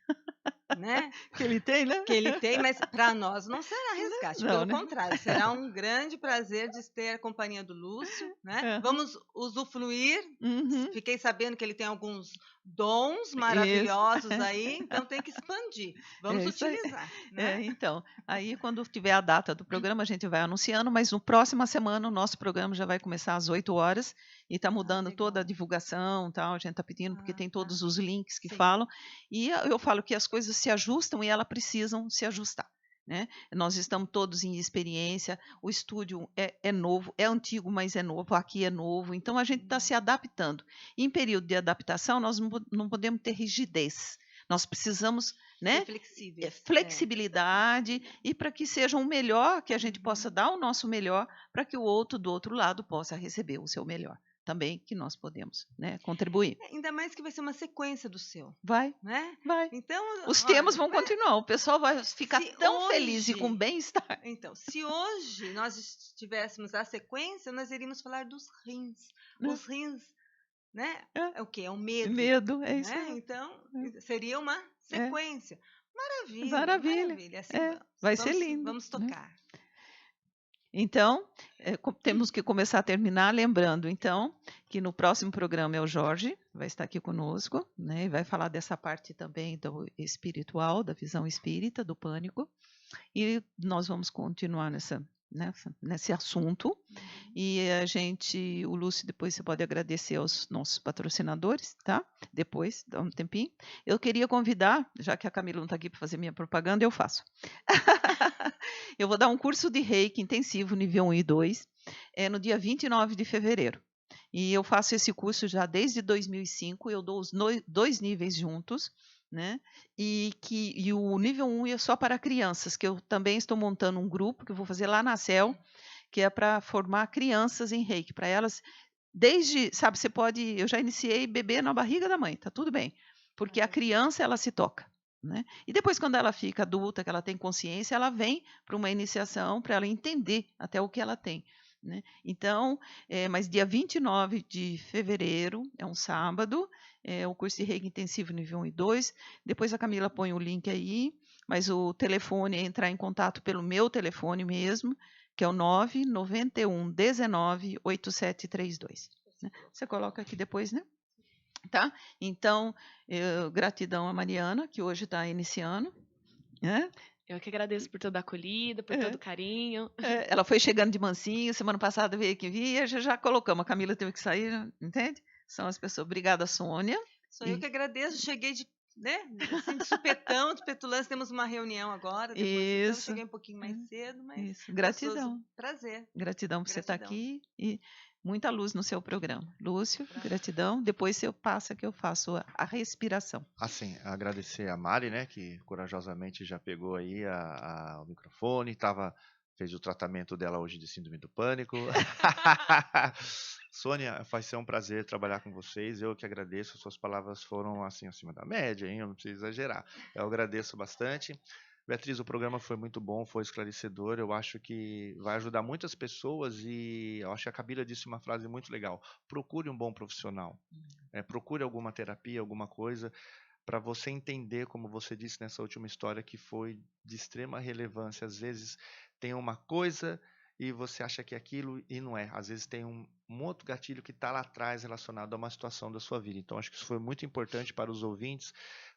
né? Que ele tem, né? Que ele tem, mas para nós não será resgate, Não, pelo né? contrário, será um grande prazer de ter a companhia do Lúcio, né? Vamos usufruir. Uhum. Fiquei sabendo que ele tem alguns dons maravilhosos aí, então tem que expandir. Vamos isso aí. utilizar. Né? Então, aí quando tiver a data do programa, a gente vai anunciando, mas no próxima semana o nosso programa já vai começar às 8 horas e está mudando legal. toda a divulgação, tal, a gente está pedindo, porque tem todos os links que Sim. falam, e eu falo que as coisas se ajustam e elas precisam se ajustar. né? Nós estamos todos em experiência, o estúdio é novo, é antigo, mas é novo, aqui é novo, então a gente está se adaptando. Em período de adaptação, nós não podemos ter rigidez, nós precisamos, né, Ser flexíveis. flexibilidade e para que seja o melhor, que a gente possa dar o nosso melhor, para que o outro do outro lado possa receber o seu melhor. Também que nós podemos, né, contribuir. Ainda mais que vai ser uma sequência do seu, Vai, né? vai. Então, Os olha, temas vão continuar, o pessoal vai ficar Se tão feliz e com hoje- bem-estar. Então, se hoje nós tivéssemos a sequência, nós iríamos falar dos rins. Né? Os rins, né? É. É o quê? É o medo. Medo, é isso Né? aí. Então, seria uma sequência. Maravilha, Maravilha. maravilha. Assim É, vamos. vai ser lindo, Vamos né? tocar. Então, temos que começar a terminar lembrando, então, que no próximo programa é o Jorge, vai estar aqui conosco, né, e vai falar dessa parte também do espiritual, da visão espírita, do pânico, e nós vamos continuar nesse assunto, e o Lúcio, depois você pode agradecer aos nossos patrocinadores, tá? Depois, dá um tempinho. Eu queria convidar, já que a Camila não está aqui para fazer minha propaganda, eu faço. Eu vou dar um curso de Reiki intensivo, nível 1 e 2, no dia 29 de fevereiro. E eu faço esse curso já desde 2005, eu dou os 2 níveis juntos, né? E o nível 1 é só para crianças, que eu também estou montando um grupo que eu vou fazer lá na CEL, que é para formar crianças em Reiki, para elas, sabe, eu já iniciei bebê na barriga da mãe, tá tudo bem, porque a criança, ela se toca, né? E depois, quando ela fica adulta, que ela tem consciência, ela vem para uma iniciação, para ela entender até o que ela tem, né? Então, mas dia 29 de fevereiro, é um sábado, o curso de Reiki Intensivo nível 1 e 2, depois a Camila põe o link aí, mas o telefone é entrar em contato pelo meu telefone mesmo, que é o 991 19 8732. Né? Você coloca aqui depois, né? Tá? Então, gratidão a Mariana, que hoje está iniciando. Né? Eu que agradeço por toda a acolhida, por todo o carinho. Ela foi chegando de mansinho, semana passada veio aqui vir, já colocamos. A Camila teve que sair, entende? São as pessoas. Obrigada, Sônia. Sou eu que agradeço, cheguei de supetão, de petulância, temos uma reunião agora. Depois, então, Isso. cheguei um pouquinho mais cedo, mas Isso. Gratidão. Prazer. Gratidão por você estar aqui e muita luz no seu programa. Lúcio, gratidão. Depois você passa que eu faço a respiração. Assim, agradecer a Mari, né, que corajosamente já pegou aí o microfone, fez o tratamento dela hoje de síndrome do pânico. Sônia, vai ser um prazer trabalhar com vocês. Eu que agradeço, suas palavras foram assim acima da média, hein? Eu não preciso exagerar. Eu agradeço bastante. Beatriz, o programa foi muito bom, foi esclarecedor. Eu acho que vai ajudar muitas pessoas e eu acho que a Camila disse uma frase muito legal. Procure um bom profissional. Procure alguma terapia, alguma coisa, para você entender, como você disse nessa última história, que foi de extrema relevância. Às vezes tem uma coisa e você acha que é aquilo e não é. Às vezes tem um outro gatilho que está lá atrás relacionado a uma situação da sua vida. Então, acho que isso foi muito importante para os ouvintes,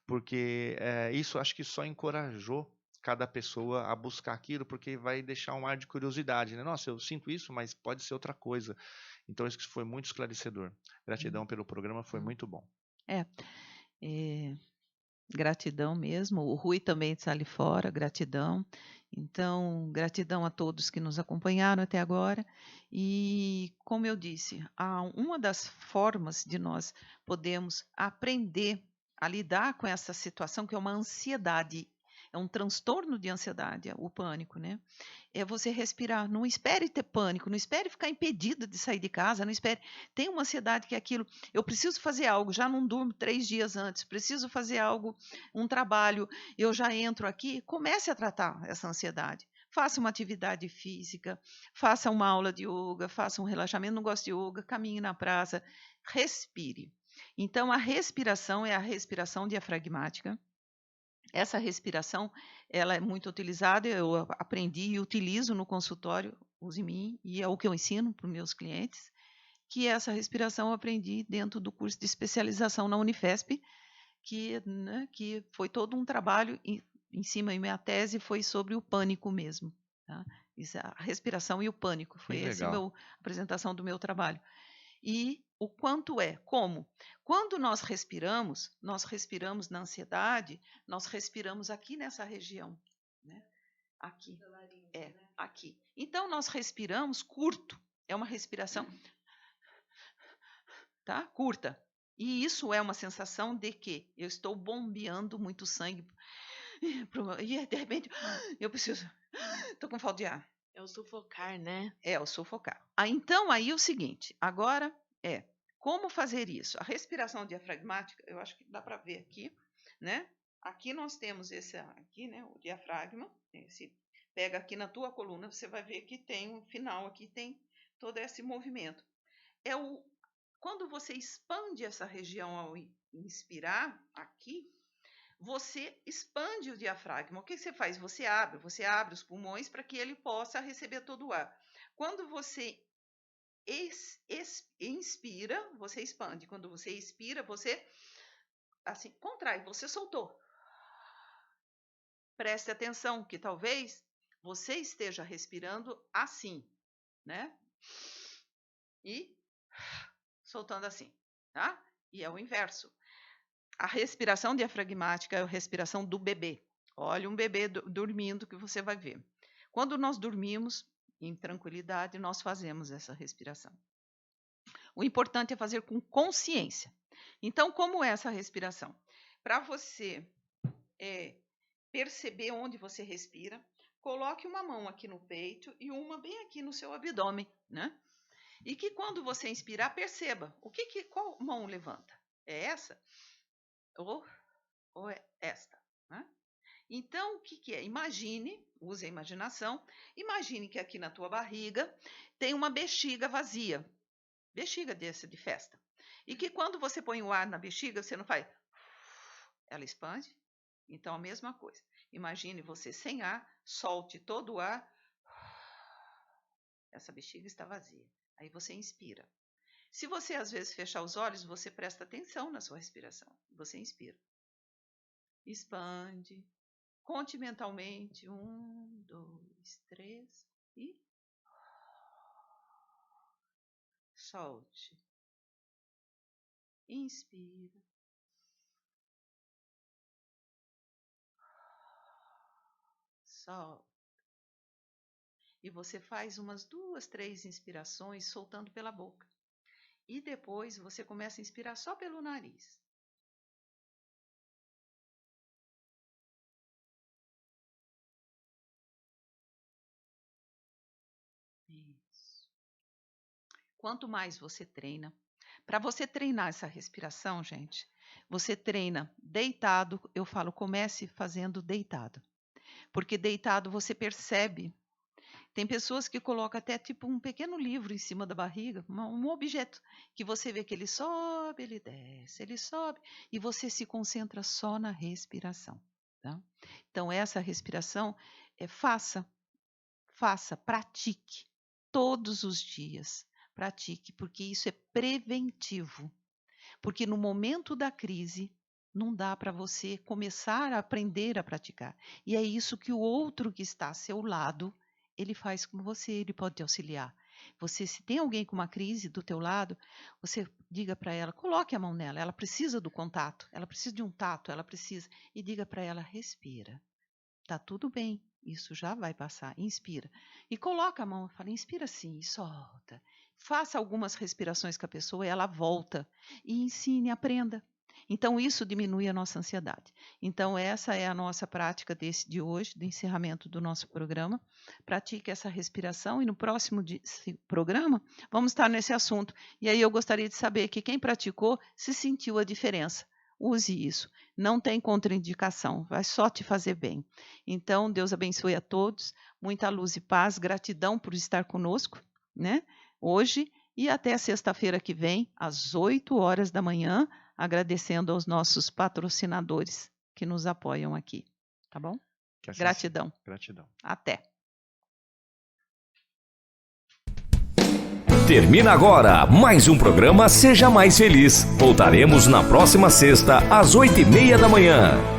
porque isso acho que só encorajou cada pessoa a buscar aquilo, porque vai deixar um ar de curiosidade, né? Nossa, eu sinto isso, mas pode ser outra coisa. Então, isso foi muito esclarecedor. Gratidão pelo programa, foi muito bom. Gratidão mesmo. O Rui também está ali fora, gratidão. Então, gratidão a todos que nos acompanharam até agora. E, como eu disse, uma das formas de nós podermos aprender a lidar com essa situação, que é uma ansiedade, é um transtorno de ansiedade, o pânico, né? É você respirar. Não espere ter pânico, não espere ficar impedida de sair de casa, não espere. Tem uma ansiedade que é aquilo, eu preciso fazer algo, já não durmo 3 dias antes, preciso fazer algo, um trabalho, eu já entro aqui. Comece a tratar essa ansiedade. Faça uma atividade física, faça uma aula de yoga, faça um relaxamento, não gosta de yoga, caminhe na praça, respire. Então, a respiração é a respiração diafragmática. Essa respiração, ela é muito utilizada, eu aprendi e utilizo no consultório, uso em mim, e é o que eu ensino para os meus clientes, que essa respiração eu aprendi dentro do curso de especialização na Unifesp, que foi todo um trabalho em cima, e minha tese foi sobre o pânico mesmo. Tá? A respiração e o pânico, foi essa a apresentação do meu trabalho. E o quanto como? Quando nós respiramos na ansiedade, nós respiramos aqui nessa região, né? aqui. Aqui. Então, nós respiramos curto. É uma respiração, tá? Curta. E isso é uma sensação de que eu estou bombeando muito sangue. E, de repente, eu preciso... Estou com falta de ar. É o sufocar, né? É o sufocar. Então, aí o seguinte. Agora, como fazer isso? A respiração diafragmática, eu acho que dá para ver aqui, né? Aqui nós temos esse aqui, né? O diafragma. Pega aqui na tua coluna, você vai ver que tem um final aqui, tem todo esse movimento. Quando você expande essa região ao inspirar aqui, você expande o diafragma. O que você faz? Você abre os pulmões para que ele possa receber todo o ar. Quando você inspira, você expande. Quando você expira, você assim contrai, você soltou. Preste atenção que talvez você esteja respirando assim, né? E soltando assim, tá? E é o inverso. A respiração diafragmática é a respiração do bebê. Olha um bebê dormindo que você vai ver. Quando nós dormimos em tranquilidade, nós fazemos essa respiração. O importante é fazer com consciência. Então, como é essa respiração? Para você perceber onde você respira, coloque uma mão aqui no peito e uma bem aqui no seu abdômen, né? E que quando você inspirar, perceba qual mão levanta. É essa? Ou é esta? Né? Então, o que é? Use a imaginação, imagine que aqui na tua barriga tem uma bexiga vazia, bexiga dessa de festa. E que quando você põe o ar na bexiga, você não faz... Ela expande. Então, a mesma coisa. Imagine você sem ar, solte todo o ar. Essa bexiga está vazia. Aí você inspira. Se você, às vezes, fechar os olhos, você presta atenção na sua respiração. Você inspira. Expande. Conte mentalmente. 1, 2, 3 e... solte. Inspira. Solta. E você faz umas 2, 3 inspirações soltando pela boca. E depois você começa a inspirar só pelo nariz. Isso. Quanto mais você treina, para você treinar essa respiração, gente, você treina deitado, eu falo, comece fazendo deitado. Porque deitado você percebe. Tem pessoas que colocam até tipo um pequeno livro em cima da barriga, um objeto, que você vê que ele sobe, ele desce, ele sobe, e você se concentra só na respiração. Tá? Então, essa respiração, faça, pratique, todos os dias, pratique, porque isso é preventivo. Porque no momento da crise, não dá para você começar a aprender a praticar. E é isso que o outro que está ao seu lado, ele faz com você, ele pode te auxiliar. Você, se tem alguém com uma crise do teu lado, você diga para ela, coloque a mão nela, ela precisa do contato, ela precisa de um tato, ela precisa, e diga para ela, respira, tá tudo bem, isso já vai passar, inspira. E coloca a mão, fala, inspira assim, e solta. Faça algumas respirações com a pessoa, e ela volta, e ensine, aprenda. Então, isso diminui a nossa ansiedade. Então, essa é a nossa prática de hoje, do encerramento do nosso programa. Pratique essa respiração e no próximo programa vamos estar nesse assunto. E aí eu gostaria de saber que quem praticou se sentiu a diferença. Use isso. Não tem contraindicação, vai só te fazer bem. Então, Deus abençoe a todos. Muita luz e paz. Gratidão por estar conosco, né? Hoje e até sexta-feira que vem, às 8 horas da manhã, agradecendo aos nossos patrocinadores que nos apoiam aqui. Tá bom? Gratidão. Gratidão. Até. Termina agora mais um programa Seja Mais Feliz. Voltaremos na próxima sexta, às 8:30 da manhã.